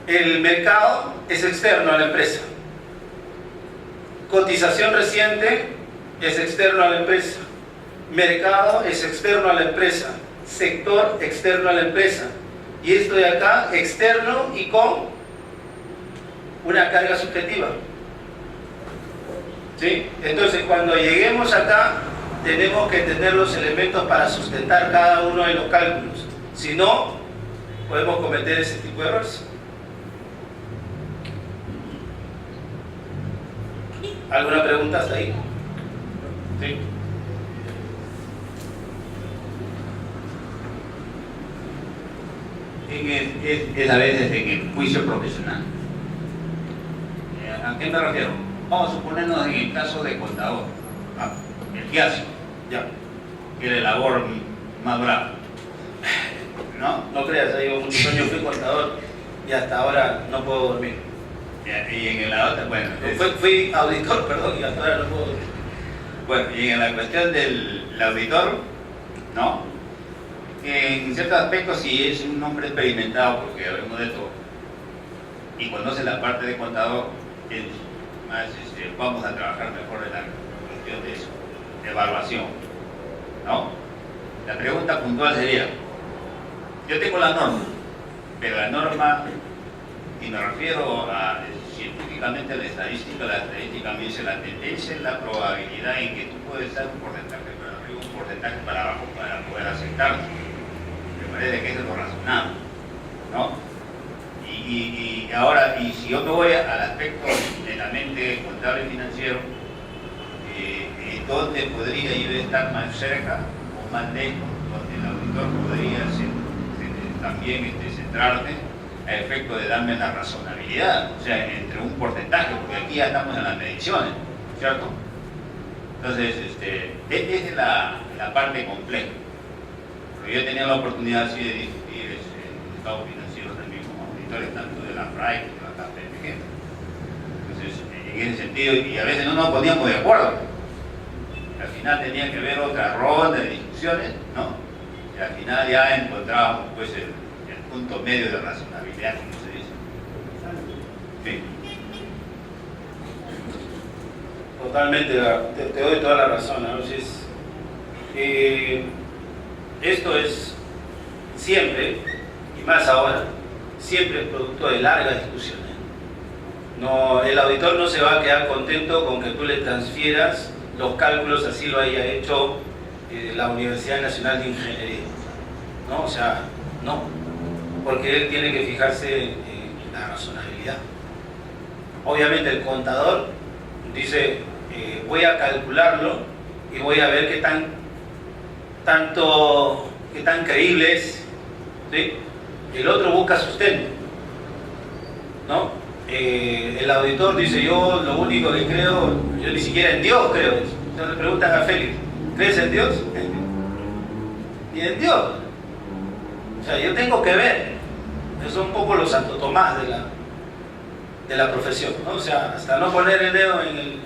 el mercado es externo a la empresa, cotización reciente es externo a la empresa, mercado es externo a la empresa, sector externo a la empresa, y esto de acá externo y con una carga subjetiva. ¿Sí? Entonces, cuando lleguemos acá, tenemos que tener los elementos para sustentar cada uno de los cálculos. Si no, podemos cometer ese tipo de errores. ¿Alguna pregunta hasta ahí? ¿Sí? Es a veces en el juicio profesional. ¿A qué me refiero? Vamos a suponernos en el caso de contador, el quiasio, Ya. que es la labor más brava. ¿No? No creas, yo un sueño fui contador y hasta ahora no puedo dormir. Y en la otra, bueno, Fui auditor, perdón, y hasta ahora no puedo dormir. bueno, y en la cuestión del auditor, ¿no? En ciertos aspectos sí es un hombre experimentado, porque hablamos de todo, y conoce la parte de contador, es más, vamos a trabajar mejor en la cuestión de eso, de evaluación, ¿no? La pregunta puntual sería, yo tengo la norma, pero la norma, y me refiero a científicamente a la estadística me dice la tendencia es la probabilidad en que tú puedes dar un porcentaje para arriba, un porcentaje para abajo para poder aceptarlo. Me parece que eso es lo razonable, ¿no? Y ahora, y si yo me voy al aspecto netamente contable y financiero, ¿dónde podría yo estar más cerca o más lejos, donde el auditor podría también centrarse a efecto de darme la razonabilidad, o sea, entre un porcentaje, porque aquí ya estamos en las mediciones, ¿cierto? Entonces, esa es la parte compleja. Porque yo he tenido la oportunidad así de discutir estados financieros también como auditores, tanto de la FRAI como de la KPMG. Entonces, en ese sentido, y a veces no nos poníamos de acuerdo. Al final tenía que haber otra ronda de discusiones, ¿no? Y al final ya encontrábamos pues el punto medio de razonabilidad, como se dice. Sí. Totalmente, te doy toda la razón. Entonces, esto es siempre, y más ahora, siempre es producto de largas discusiones. No, el auditor no se va a quedar contento con que tú le transfieras los cálculos, así lo haya hecho la Universidad Nacional de Ingeniería, ¿no? O sea, no, porque él tiene que fijarse en la razonabilidad. Obviamente el contador dice, voy a calcularlo y voy a ver qué tan creíble es, ¿sí? El otro busca sustento, ¿no? El auditor dice, yo lo único que creo, yo ni siquiera en Dios creo. Entonces le preguntan a Félix, ¿crees en Dios? Ni en Dios. O sea, yo tengo que ver. Esos son un poco los Santo Tomás de la profesión, ¿no? O sea, hasta no poner el dedo en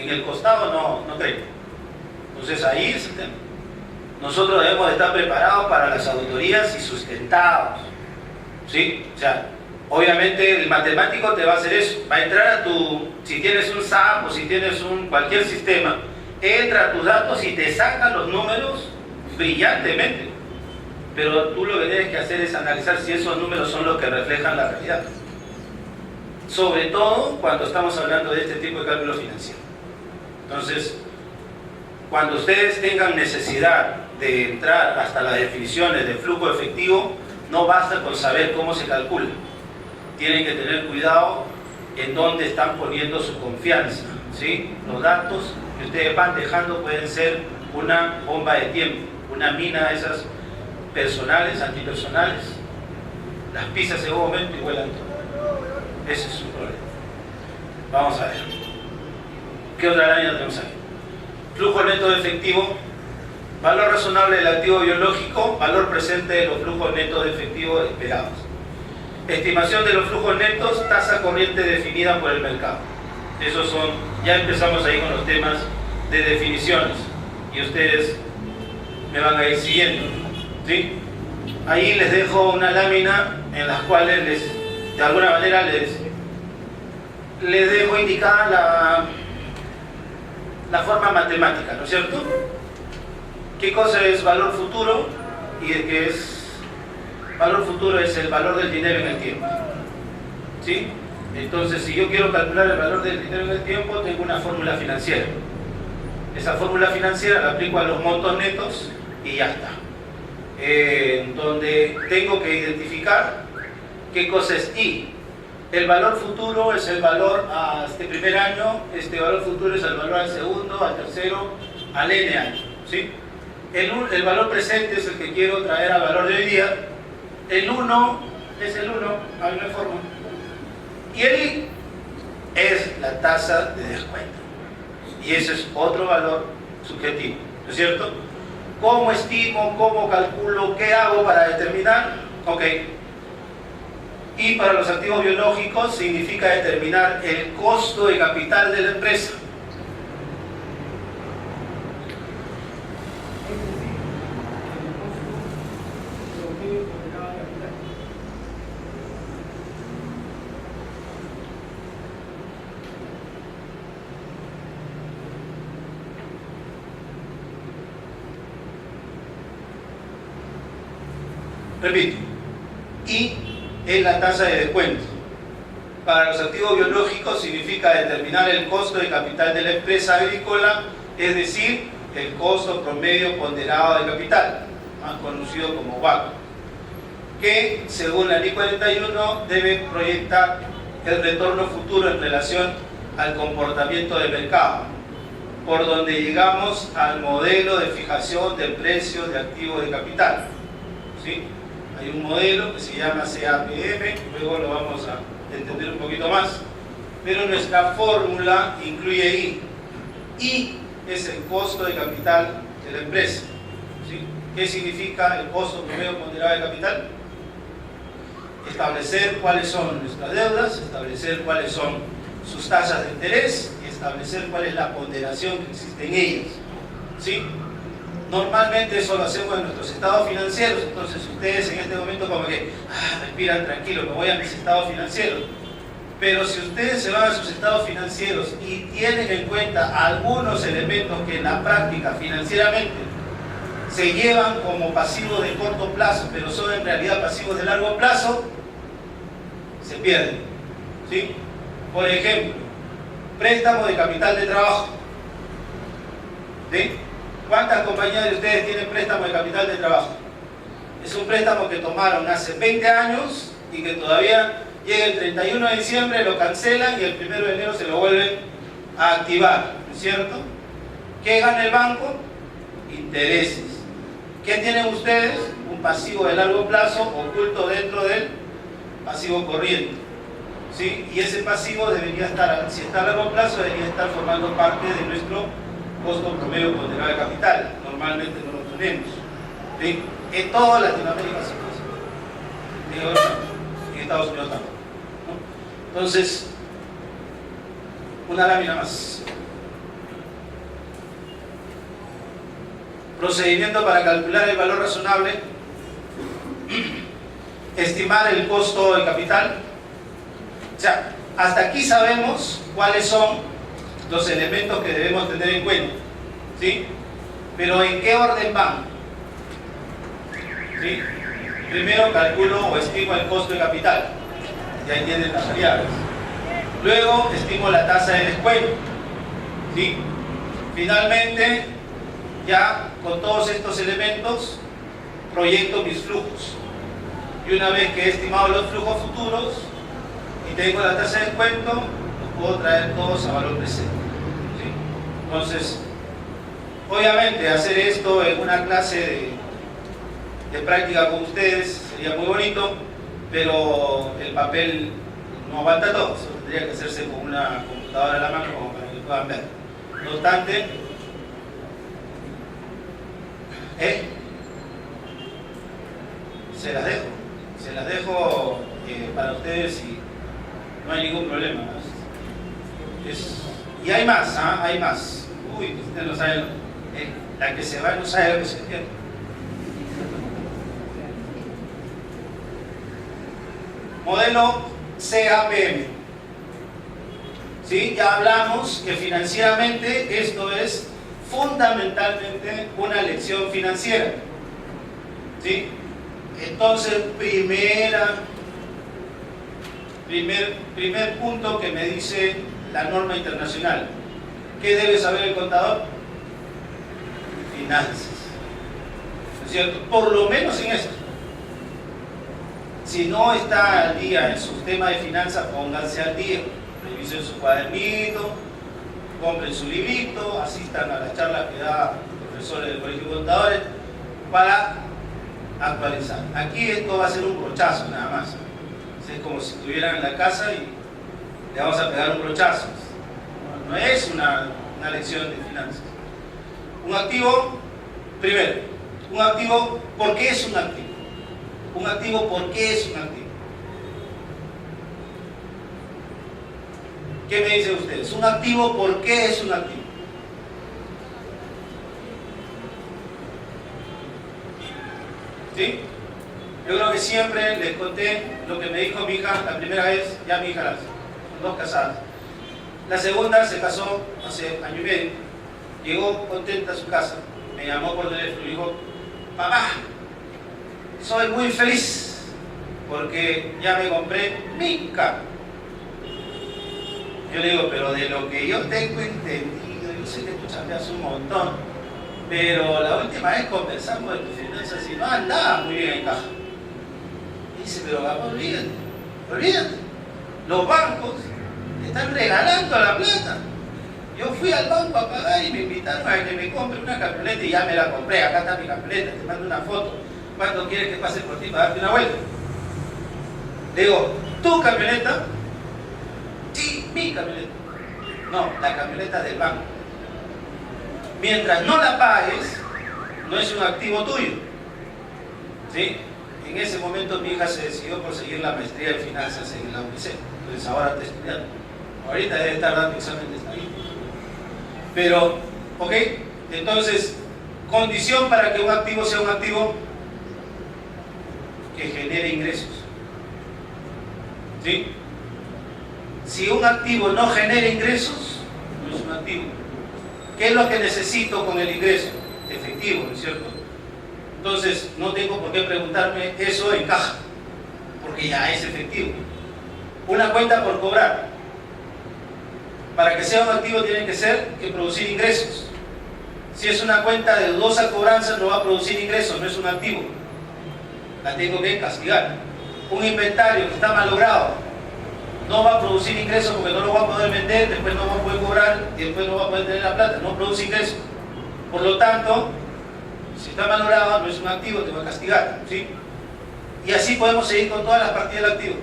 el costado no creo. Entonces ahí es el tema. Nosotros debemos de estar preparados para las auditorías y sustentados, ¿sí? O sea, obviamente el matemático te va a hacer eso, va a entrar a si tienes un SAP o si tienes cualquier sistema, entra a tus datos y te saca los números brillantemente. Pero tú lo que tienes que hacer es analizar si esos números son los que reflejan la realidad. Sobre todo cuando estamos hablando de este tipo de cálculo financiero. Entonces, cuando ustedes tengan necesidad de entrar hasta las definiciones de flujo efectivo, no basta con saber cómo se calcula. Tienen que tener cuidado en dónde están poniendo su confianza, ¿sí? Los datos que ustedes van dejando pueden ser una bomba de tiempo, una mina de esas personales, antipersonales. Las pisas en un momento y vuelan todo. Ese es un problema. Vamos a ver. ¿Qué otra araña tenemos aquí? flujo neto de efectivo, valor razonable del activo biológico, valor presente de los flujos netos de efectivo esperados. Estimación de los flujos netos, tasa corriente definida por el mercado. Esos son, ya empezamos ahí con los temas de definiciones y ustedes me van a ir siguiendo, ¿sí? Ahí les dejo una lámina en las cuales de alguna manera les dejo indicada la forma matemática, ¿no es cierto? ¿Qué cosa es valor futuro? Y de qué es valor futuro es el valor del dinero en el tiempo, ¿sí? Entonces, si yo quiero calcular el valor del dinero en el tiempo, tengo una fórmula financiera. Esa fórmula financiera la aplico a los montos netos y ya está. Donde tengo que identificar qué cosa es I. El valor futuro es el valor a este primer año, este valor futuro es el valor al segundo, al tercero, al N año, ¿sí? El valor presente es el que quiero traer al valor de hoy día. El 1 es el 1, ahí no hay forma. Y el I es la tasa de descuento. Y ese es otro valor subjetivo, ¿no es cierto? ¿Cómo estimo? ¿Cómo calculo? ¿Qué hago para determinar? Ok. Y para los activos biológicos significa determinar el costo de capital de la empresa. Repito, I es la tasa de descuento. Para los activos biológicos significa determinar el costo de capital de la empresa agrícola, es decir, el costo promedio ponderado de capital, más conocido como WACC, que según la Ley 41 debe proyectar el retorno futuro en relación al comportamiento del mercado, por donde llegamos al modelo de fijación del precio de activo de capital, ¿sí? Hay un modelo que se llama CAPM, luego lo vamos a entender un poquito más, pero nuestra fórmula incluye I. I es el costo de capital de la empresa, ¿sí? ¿Qué significa el costo promedio ponderado de capital? Establecer cuáles son nuestras deudas, establecer cuáles son sus tasas de interés y establecer cuál es la ponderación que existe en ellas, ¿sí? Normalmente eso lo hacemos en nuestros estados financieros, entonces ustedes en este momento como que respiran tranquilo, me voy a mis estados financieros. Pero si ustedes se van a sus estados financieros y tienen en cuenta algunos elementos que en la práctica financieramente se llevan como pasivos de corto plazo, pero son en realidad pasivos de largo plazo, se pierden, ¿sí? Por ejemplo, préstamo de capital de trabajo, ¿sí? ¿Cuántas compañías de ustedes tienen préstamo de capital de trabajo? Es un préstamo que tomaron hace 20 años y que todavía llega el 31 de diciembre, lo cancelan y el 1 de enero se lo vuelven a activar, ¿no es cierto? ¿Qué gana el banco? Intereses. ¿Qué tienen ustedes? Un pasivo de largo plazo oculto dentro del pasivo corriente, ¿sí? Y ese pasivo debería estar, si está a largo plazo, debería estar formando parte de nuestro costo promedio ponderado de capital. Normalmente no lo tenemos, ¿sí? En toda Latinoamérica sí pasa. En Europa, en Estados Unidos también, ¿no? Entonces, una lámina más. Procedimiento para calcular el valor razonable. Estimar el costo de capital. O sea, hasta aquí sabemos cuáles son los elementos que debemos tener en cuenta, ¿sí? Pero ¿en qué orden van? ¿Sí? Primero calculo o estimo el costo de capital, ya entienden las variables. Luego estimo la tasa de descuento, ¿sí? Finalmente, ya con todos estos elementos, proyecto mis flujos. Y una vez que he estimado los flujos futuros y tengo la tasa de descuento, los puedo traer todos a valor presente, ¿sí? Entonces, obviamente hacer esto en una clase de práctica con ustedes sería muy bonito, pero el papel no aguanta todo, eso tendría que hacerse con una computadora a la mano como para que lo puedan ver. No obstante, Se las dejo para ustedes y no hay ningún problema. Y hay más, hay más. Uy, ustedes no saben, la que se va no sabe lo que se pierde. Modelo CAPM. ¿Sí? Ya hablamos que financieramente esto es fundamentalmente una lección financiera. ¿Sí? Entonces, primer punto que me dice la norma internacional. ¿Qué debe saber el contador? Finanzas. ¿No es cierto? Por lo menos en esto. Si no está al día en su tema de finanzas, pónganse al día. Revisen su cuadernito, compren su librito, asistan a las charlas que da profesores del Colegio de Contadores para actualizar. Aquí esto va a ser un brochazo nada más. Es como si estuvieran en la casa y le vamos a pegar un brochazo. No es una lección de finanzas. Un activo, primero, un activo, ¿por qué es un activo? Un activo, ¿por qué es un activo? ¿Qué me dicen ustedes? Un activo, ¿por qué es un activo? ¿Sí? Yo creo que siempre les conté lo que me dijo mi hija la primera vez, ya mi hija, las dos casadas. La segunda se casó hace año y medio, llegó contenta a su casa, me llamó por teléfono y dijo: papá, soy muy feliz porque ya me compré mi carro. Yo le digo: pero de lo que yo tengo entendido, yo sé que tú chambeas un montón, pero la última vez conversamos de tus finanzas y no andaba muy bien en caja. Y dice: pero papá, olvídate, los bancos te están regalando la plata. Yo fui al banco a pagar y me invitaron a que me compre una camioneta y ya me la compré. Acá está mi camioneta, te mando una foto. ¿Cuánto quieres que pase por ti para darte una vuelta? Le digo: ¿tu camioneta? Sí, mi camioneta. No, la camioneta del banco. Mientras no la pagues, no es un activo tuyo. ¿Sí? En ese momento mi hija se decidió por seguir la maestría en finanzas en la UNICEF. Entonces ahora está estudiando. Ahorita debe estar dando examen de estadística. Pero, ¿ok? Entonces, condición para que un activo sea un activo: que genere ingresos. ¿Sí? Si un activo no genera ingresos, no es un activo. ¿Qué es lo que necesito con el ingreso? Efectivo, ¿no es cierto? Entonces, no tengo por qué preguntarme eso en caja, porque ya es efectivo. Una cuenta por cobrar. Para que sea un activo tiene que producir ingresos. Si es una cuenta de dudosa cobranza, no va a producir ingresos, no es un activo. La tengo que castigar. Un inventario que está malogrado no va a producir ingresos porque no lo va a poder vender, después no va a poder cobrar y después no va a poder tener la plata, no produce ingresos. Por lo tanto, si está malogrado, no es un activo, te va a castigar. ¿Sí? Y así podemos seguir con todas las partidas del activo.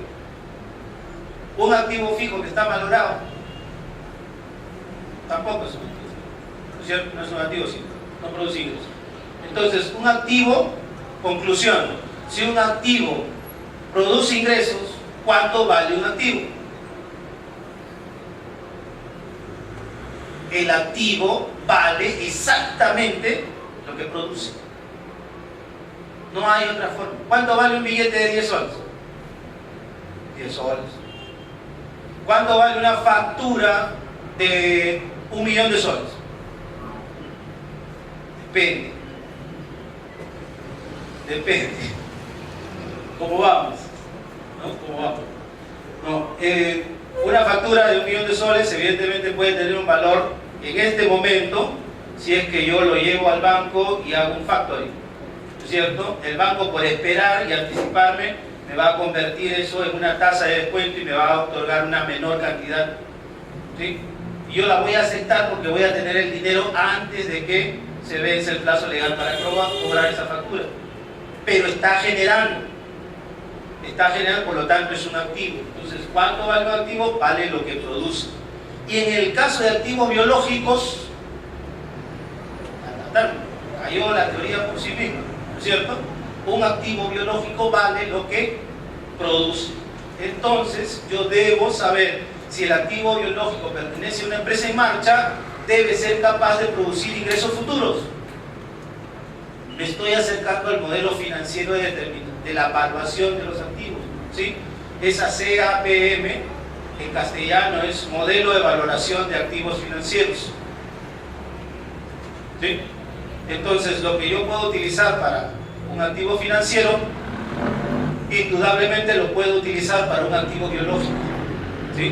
Un activo fijo que está malogrado tampoco es un activo, ¿no es cierto? No es un activo, sí, no produce ingresos. Entonces, un activo, conclusión: si un activo produce ingresos, ¿cuánto vale un activo? El activo vale exactamente lo que produce. No hay otra forma. ¿Cuánto vale un billete de 10 soles? 10 soles. ¿Cuánto vale una factura de 1.000.000 de soles? Depende. ¿Cómo vamos? ¿No? ¿Cómo vamos? No. Una factura de 1.000.000 de soles evidentemente puede tener un valor en este momento si es que yo lo llevo al banco y hago un factoring, ¿no es cierto? El banco, por esperar y anticiparme, me va a convertir eso en una tasa de descuento y me va a otorgar una menor cantidad. ¿Sí? Y yo la voy a aceptar porque voy a tener el dinero antes de que se vence el plazo legal para cobrar esa factura. Pero está generando, por lo tanto es un activo. Entonces, ¿cuánto vale un activo? Vale lo que produce. Y en el caso de activos biológicos, cayó la teoría por sí misma, ¿no es cierto? Un activo biológico vale lo que produce. Entonces, yo debo saber si el activo biológico pertenece a una empresa en marcha, debe ser capaz de producir ingresos futuros. Me estoy acercando al modelo financiero de la evaluación de los activos, ¿sí? Esa CAPM en castellano es modelo de valoración de activos financieros, ¿sí? Entonces, lo que yo puedo utilizar para un activo financiero, indudablemente lo puedo utilizar para un activo biológico, ¿sí?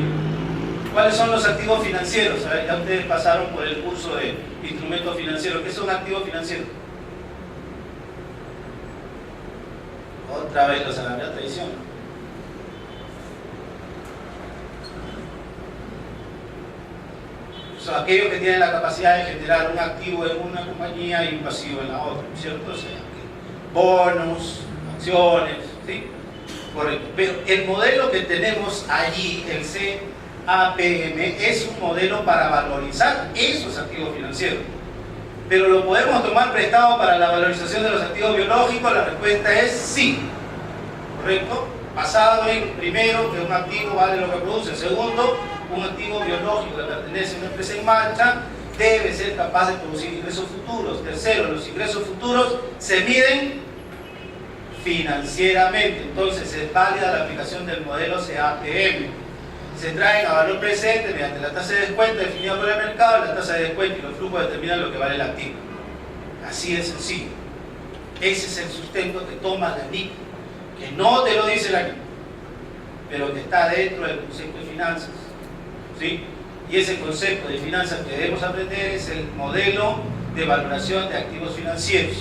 ¿Cuáles son los activos financieros? A ver, ya ustedes pasaron por el curso de instrumentos financieros. ¿Qué es un activo financiero? Otra vez los a la tradición. Son aquellos que tienen la capacidad de generar un activo en una compañía y un pasivo en la otra, ¿cierto? O sea, bonos, acciones, ¿sí? Correcto. Pero el modelo que tenemos allí, el CAPM, es un modelo para valorizar esos activos financieros. Pero ¿lo podemos tomar prestado para la valorización de los activos biológicos? La respuesta es sí. ¿Correcto? Basado en, primero, que un activo vale lo que produce. Segundo, un activo biológico que pertenece a una empresa en marcha debe ser capaz de producir ingresos futuros. Tercero, los ingresos futuros se miden financieramente. Entonces es válida la aplicación del modelo CAPM. Se traen a valor presente mediante la tasa de descuento definida por el mercado. La tasa de descuento y los flujos determinan lo que vale el activo. Así de sencillo. Ese es el sustento que toma la NIC, que no te lo dice la NIC, pero que está dentro del concepto de finanzas, ¿sí? Y ese concepto de finanzas que debemos aprender es el modelo de valoración de activos financieros.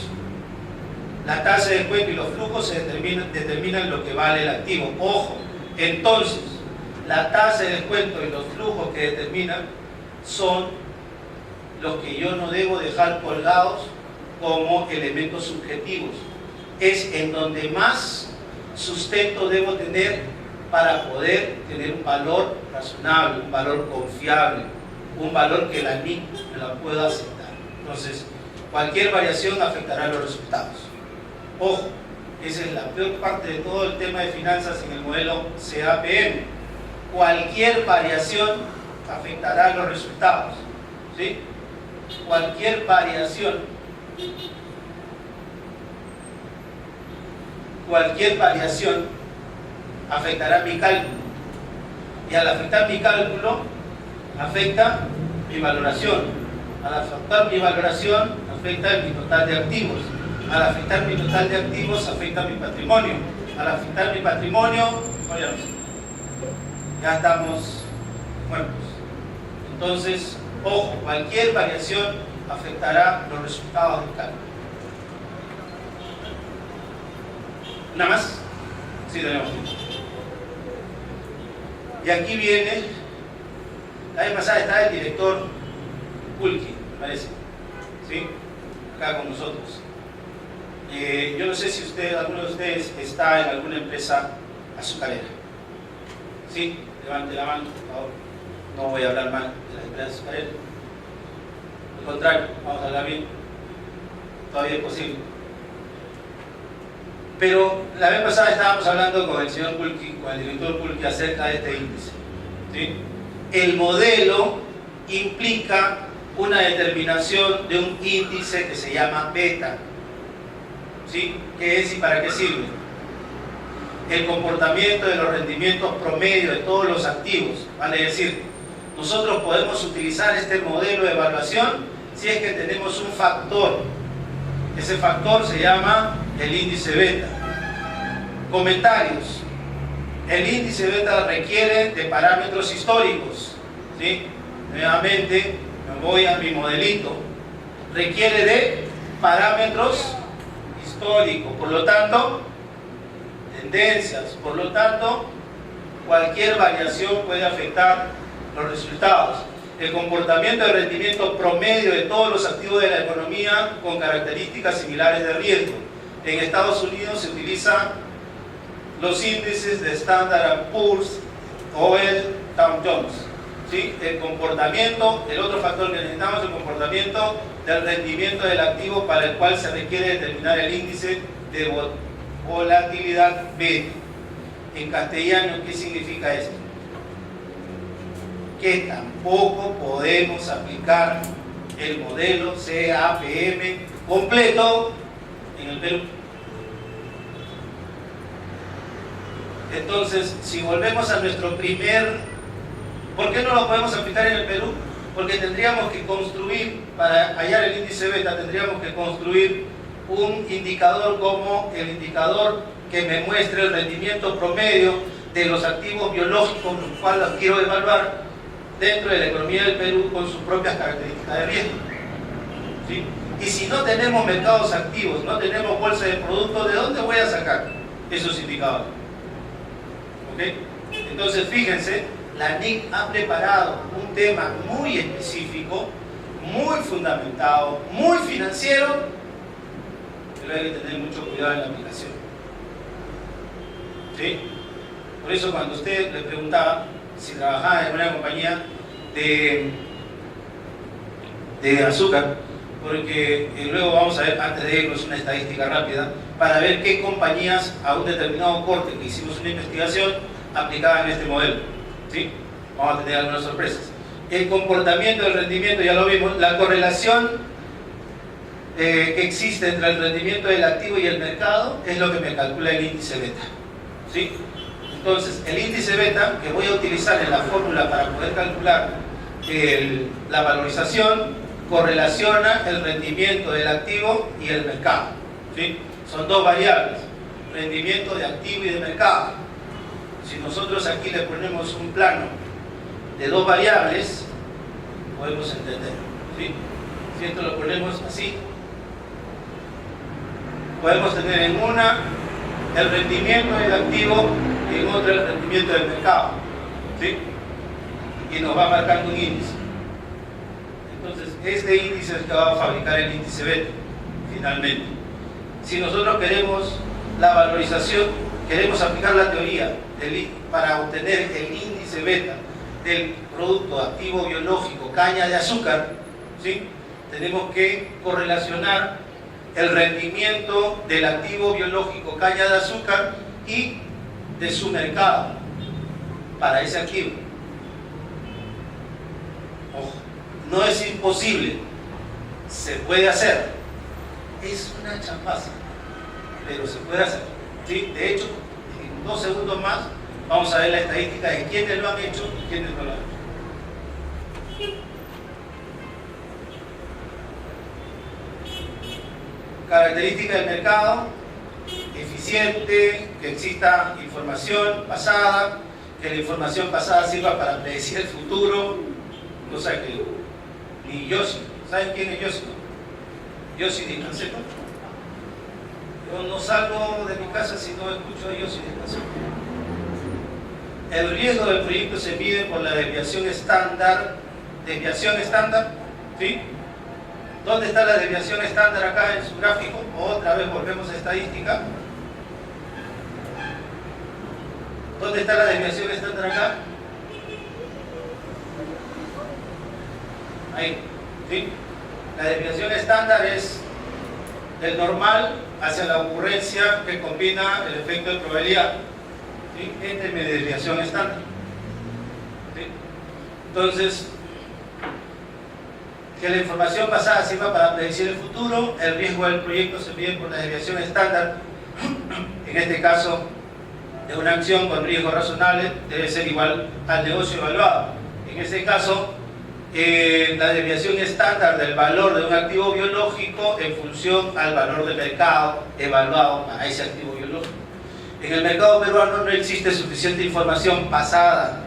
La tasa de descuento y los flujos se determinan lo que vale el activo. Ojo, entonces, la tasa de descuento y los flujos que determinan son los que yo no debo dejar colgados como elementos subjetivos. Es en donde más sustento debo tener para poder tener un valor razonable, un valor confiable, un valor que la NIC me la pueda aceptar. Entonces, cualquier variación afectará los resultados. Ojo, esa es la peor parte de todo el tema de finanzas en el modelo CAPM. Cualquier variación afectará los resultados, ¿sí? Cualquier variación afectará mi cálculo, y al afectar mi cálculo afecta mi valoración. Al afectar mi valoración afecta mi total de activos. Al afectar mi total de activos afecta mi patrimonio. Al afectar mi patrimonio, ya estamos muertos. Entonces, ojo, cualquier variación afectará los resultados del cálculo. ¿Nada más? Sí, tenemos tiempo. Y aquí viene, la vez pasada estaba el director Kulki, me parece, ¿sí? Acá con nosotros. Yo no sé si alguno de ustedes está en alguna empresa azucarera. ¿Sí? Levante la mano, por favor. No voy a hablar mal de las empresas azucareras. Al contrario, vamos a hablar bien. Todavía es posible. Pero la vez pasada estábamos hablando con el señor Kulki, con el director Kulki, acerca de este índice, ¿sí? El modelo implica una determinación de un índice que se llama beta, ¿sí? ¿Qué es y para qué sirve? El comportamiento de los rendimientos promedio de todos los activos, vale decir, nosotros podemos utilizar este modelo de evaluación si es que tenemos un factor. Ese factor se llama el índice beta. Comentarios. El índice beta requiere de parámetros históricos, ¿sí? Nuevamente me voy a mi modelito. Requiere de parámetros históricos, por lo tanto, tendencias, por lo tanto, cualquier variación puede afectar los resultados. El comportamiento de rendimiento promedio de todos los activos de la economía con características similares de riesgo. En Estados Unidos se utilizan los índices de Standard & Poor's o el Dow Jones. ¿sí? El comportamiento, el otro factor que necesitamos es el comportamiento del rendimiento del activo para el cual se requiere determinar el índice de volatilidad beta. En castellano, ¿qué significa esto? Que tampoco podemos aplicar el modelo CAPM completo en el Perú. Entonces, si volvemos a nuestro primer... ¿Por qué no lo podemos aplicar en el Perú? Porque tendríamos que construir, para hallar el índice beta, tendríamos que construir un indicador como el indicador que me muestre el rendimiento promedio de los activos biológicos, los cuales los quiero evaluar dentro de la economía del Perú con sus propias características de riesgo. ¿Sí? Y si no tenemos mercados activos, no tenemos bolsa de productos, ¿de dónde voy a sacar esos indicadores? ¿Ok? Entonces, fíjense, la NIC ha preparado un tema muy específico, muy fundamentado, muy financiero, pero hay que tener mucho cuidado en la aplicación. ¿Sí? Por eso cuando usted le preguntaba si trabajaba en una compañía de azúcar, porque luego vamos a ver, antes de irnos, una estadística rápida, para ver qué compañías a un determinado corte que hicimos una investigación aplicaban este modelo. ¿Sí? Vamos a tener algunas sorpresas. El comportamiento del rendimiento, ya lo vimos, la correlación que existe entre el rendimiento del activo y el mercado es lo que me calcula el índice beta. ¿Sí? Entonces, el índice beta que voy a utilizar en la fórmula para poder calcular la valorización correlaciona el rendimiento del activo y el mercado. ¿Sí? Son dos variables, rendimiento de activo y de mercado. Si nosotros aquí le ponemos un plano de dos variables, podemos entender. ¿Sí? Si esto lo ponemos así, podemos tener en una el rendimiento del activo y en otra el rendimiento del mercado. ¿Sí? Y nos va marcando un índice. Entonces, este índice es el que va a fabricar el índice beta, finalmente. Si nosotros queremos la valorización, queremos aplicar la teoría para obtener el índice beta del producto activo biológico caña de azúcar, ¿sí? Tenemos que correlacionar el rendimiento del activo biológico caña de azúcar y de su mercado para ese activo. Ojo, no es imposible, se puede hacer, es una champaza, pero se puede hacer. ¿Sí? De hecho, en 2 segundos más vamos a ver la estadística de quiénes lo han hecho y quiénes no lo han hecho. Característica del mercado: eficiente, que exista información pasada, que la información pasada sirva para predecir el futuro, cosa que ni Yossi, ¿saben quién es Yossi? Yossi de Canseco. Yo no salgo de mi casa si no escucho a Yossi de Canseco. El riesgo del proyecto se mide por la desviación estándar. ¿Desviación estándar? ¿Sí? ¿Dónde está la desviación estándar acá en su gráfico? Otra vez volvemos a estadística. ¿Dónde está la desviación estándar acá? Ahí. ¿Sí? La desviación estándar es del normal hacia la ocurrencia que combina el efecto de probabilidad. ¿Sí? Esta es mi desviación estándar. ¿Sí? Entonces, que la información pasada sirva para predecir el futuro, el riesgo del proyecto se mide por la desviación estándar, en este caso de una acción con riesgo razonable debe ser igual al negocio evaluado. En este caso, la desviación estándar del valor de un activo biológico en función al valor de mercado evaluado para ese activo biológico. En el mercado peruano no existe suficiente información pasada,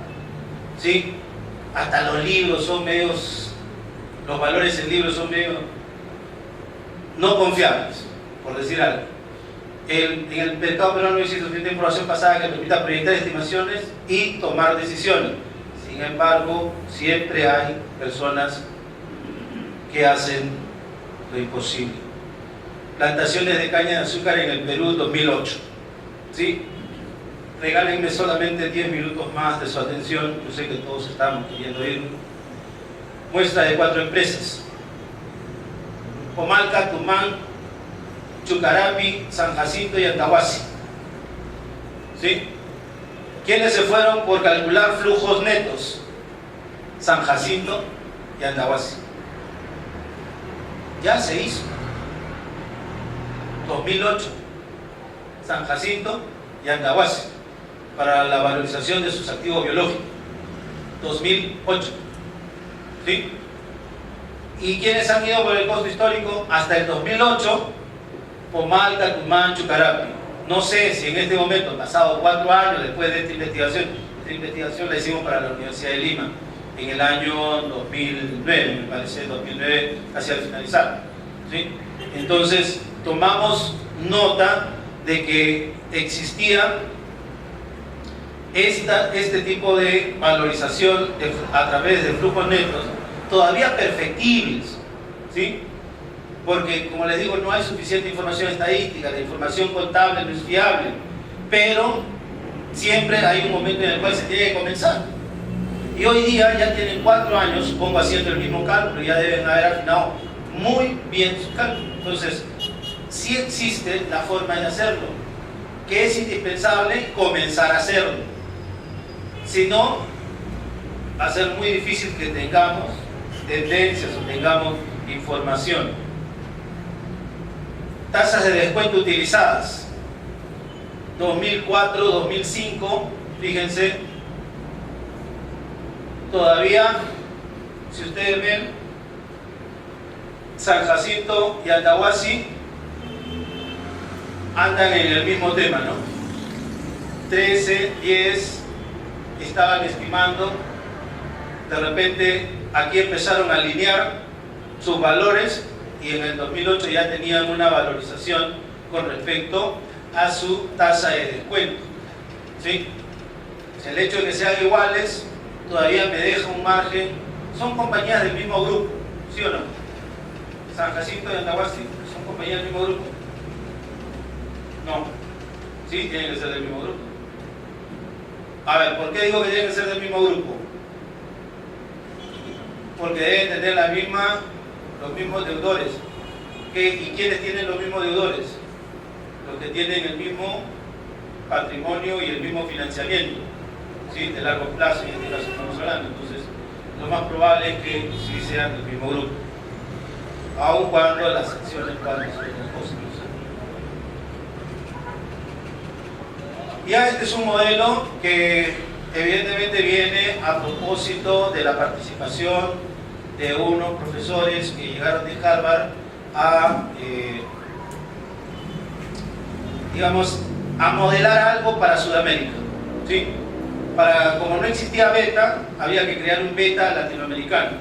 ¿sí? Hasta los libros son medios, los valores en libros son medio no confiables, por decir algo. En el mercado peruano no existe suficiente información pasada que permita proyectar estimaciones y tomar decisiones. Sin embargo, siempre hay personas que hacen lo imposible. Plantaciones de caña de azúcar en el Perú 2008. ¿Sí? regálenme solamente 10 minutos más de su atención. Yo sé que todos estamos queriendo ir. Muestra de 4 empresas: Comalca, Tumán, Chucarapi, San Jacinto y Antahuasi. ¿Sí? ¿Quiénes se fueron por calcular flujos netos? San Jacinto y Antahuasi. Ya se hizo. 2008, San Jacinto y Antahuasi, para la valorización de sus activos biológicos. 2008. ¿Sí? ¿Y quiénes han ido por el costo histórico? Hasta el 2008, Comalca, Tumán, Chucarapi. No sé si en este momento, pasado 4 años después de esta investigación la hicimos para la Universidad de Lima, en el año 2009, me parece, 2009, casi al finalizar. ¿Sí? Entonces, tomamos nota de que existía este tipo de valorización a través de flujos netos, todavía perfectibles, ¿sí? Porque, como les digo, no hay suficiente información estadística, la información contable no es fiable, pero siempre hay un momento en el cual se tiene que comenzar. Y hoy día ya tienen 4 años, supongo, haciendo el mismo cálculo, ya deben haber afinado muy bien su cálculo. Entonces, sí existe la forma de hacerlo, que es indispensable comenzar a hacerlo. Si no, va a ser muy difícil que tengamos tendencias o tengamos información. Tasas de descuento utilizadas. 2004, 2005, fíjense, todavía, si ustedes ven, San Jacinto y Antahuasi andan en el mismo tema, ¿no? 13, 10, estaban estimando, de repente aquí empezaron a alinear sus valores y en el 2008 ya tenían una valorización con respecto a su tasa de descuento, ¿sí? El hecho de que sean iguales todavía me deja un margen. Son compañías del mismo grupo, ¿sí o no? San Jacinto y Antahuasi son compañías del mismo grupo. No, sí, tienen que ser del mismo grupo. A ver, ¿por qué digo que tienen que ser del mismo grupo? Porque deben tener los mismos deudores. ¿Y quiénes tienen los mismos deudores? Los que tienen el mismo patrimonio y el mismo financiamiento, ¿sí? De largo plazo, y en este caso estamos hablando. Entonces, lo más probable es que sí sean del mismo grupo, aun cuando las acciones puedan ser posibles. Ya este es un modelo que evidentemente viene a propósito de la participación de unos profesores que llegaron de Harvard a, digamos, a modelar algo para Sudamérica, ¿sí? Como no existía beta, había que crear un beta latinoamericano.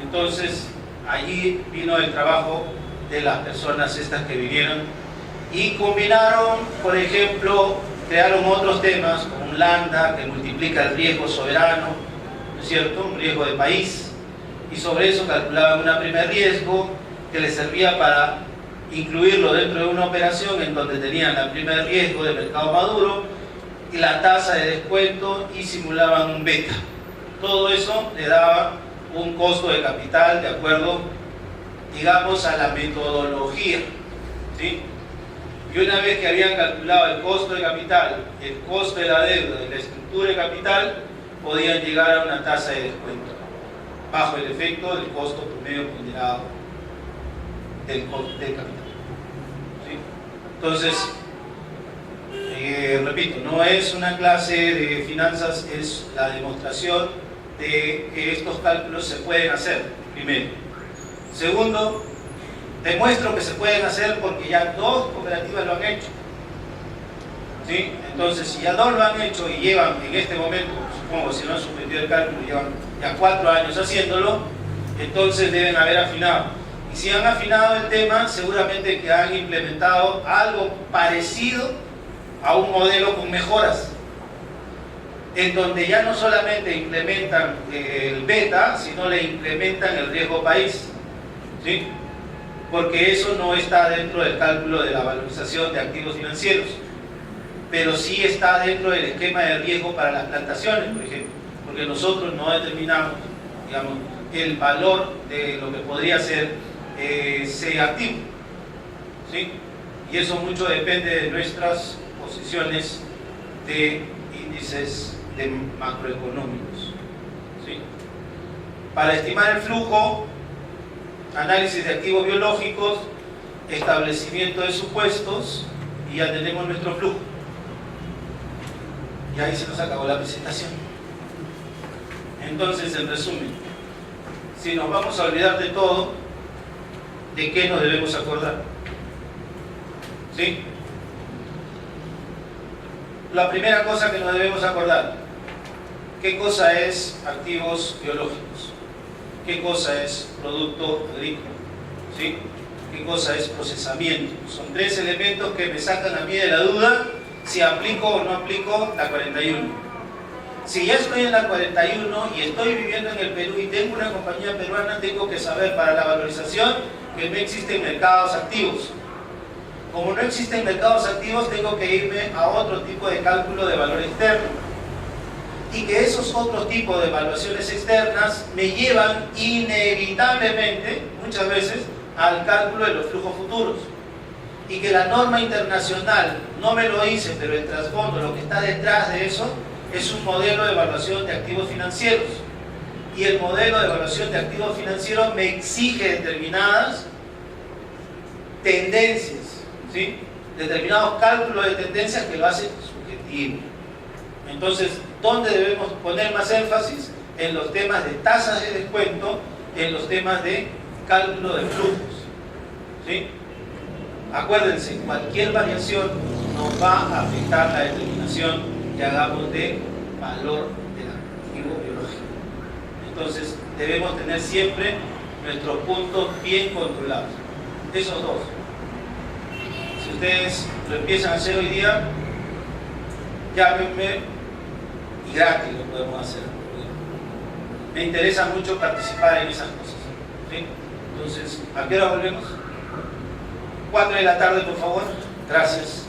Entonces, allí vino el trabajo de las personas estas que vinieron y combinaron, por ejemplo, crearon otros temas como un lambda que multiplica el riesgo soberano, ¿no es cierto? Un riesgo de país, y sobre eso calculaban un primer riesgo que les servía para incluirlo dentro de una operación en donde tenían el primer riesgo de mercado maduro y la tasa de descuento y simulaban un beta. Todo eso le daba un costo de capital de acuerdo, digamos, a la metodología, ¿sí? Y una vez que habían calculado el costo de capital, el costo de la deuda y la estructura de capital, podían llegar a una tasa de descuento bajo el efecto del costo promedio ponderado del capital, ¿sí? Entonces, repito, no es una clase de finanzas, es la demostración de que estos cálculos se pueden hacer, primero. Segundo, demuestro que se pueden hacer porque ya 2 cooperativas lo han hecho, ¿sí? Entonces, si ya 2 lo han hecho y llevan en este momento, supongo, si no han suspendido el cálculo, llevan ya 4 años haciéndolo, entonces deben haber afinado. Y si han afinado el tema, seguramente que han implementado algo parecido a un modelo con mejoras, en donde ya no solamente implementan el beta, sino le implementan el riesgo país, ¿sí? Porque eso no está dentro del cálculo de la valorización de activos financieros. pero sí está dentro del esquema de riesgo para las plantaciones, por ejemplo, porque nosotros no determinamos, digamos, el valor de lo que podría ser ese activo, ¿sí? Y eso mucho depende de nuestras posiciones de índices de macroeconómicos, ¿sí? Para estimar el flujo, análisis de activos biológicos, establecimiento de supuestos, y ya tenemos nuestro flujo. Y ahí se nos acabó la presentación. Entonces, en resumen, si nos vamos a olvidar de todo, ¿de qué nos debemos acordar? ¿Sí? La primera cosa que nos debemos acordar, ¿qué cosa es activos biológicos? ¿Qué cosa es producto agrícola? ¿Sí? ¿Qué cosa es procesamiento? Son tres elementos que me sacan a mí de la duda si aplico o no aplico la 41. Si ya estoy en la 41 y estoy viviendo en el Perú y tengo una compañía peruana, tengo que saber para la valorización que no existen mercados activos. Como no existen mercados activos, tengo que irme a otro tipo de cálculo de valor externo. Y que esos otros tipos de evaluaciones externas me llevan inevitablemente, muchas veces, al cálculo de los flujos futuros. Y que la norma internacional no me lo dice, pero el trasfondo, lo que está detrás de eso, es un modelo de evaluación de activos financieros. Y el modelo de evaluación de activos financieros me exige determinadas tendencias, ¿sí? Determinados cálculos de tendencias que lo hacen subjetivo. Entonces, ¿dónde debemos poner más énfasis? En los temas de tasas de descuento, en los temas de cálculo de flujos, ¿sí? Acuérdense, cualquier variación nos va a afectar la determinación que hagamos de valor del activo biológico. Entonces, debemos tener siempre nuestros puntos bien controlados. Esos dos. Si ustedes lo empiezan a hacer hoy día, llámenme y gratis lo podemos hacer. Me interesa mucho participar en esas cosas, ¿sí? Entonces, ¿a qué hora volvemos? 4 de la tarde, por favor. Gracias.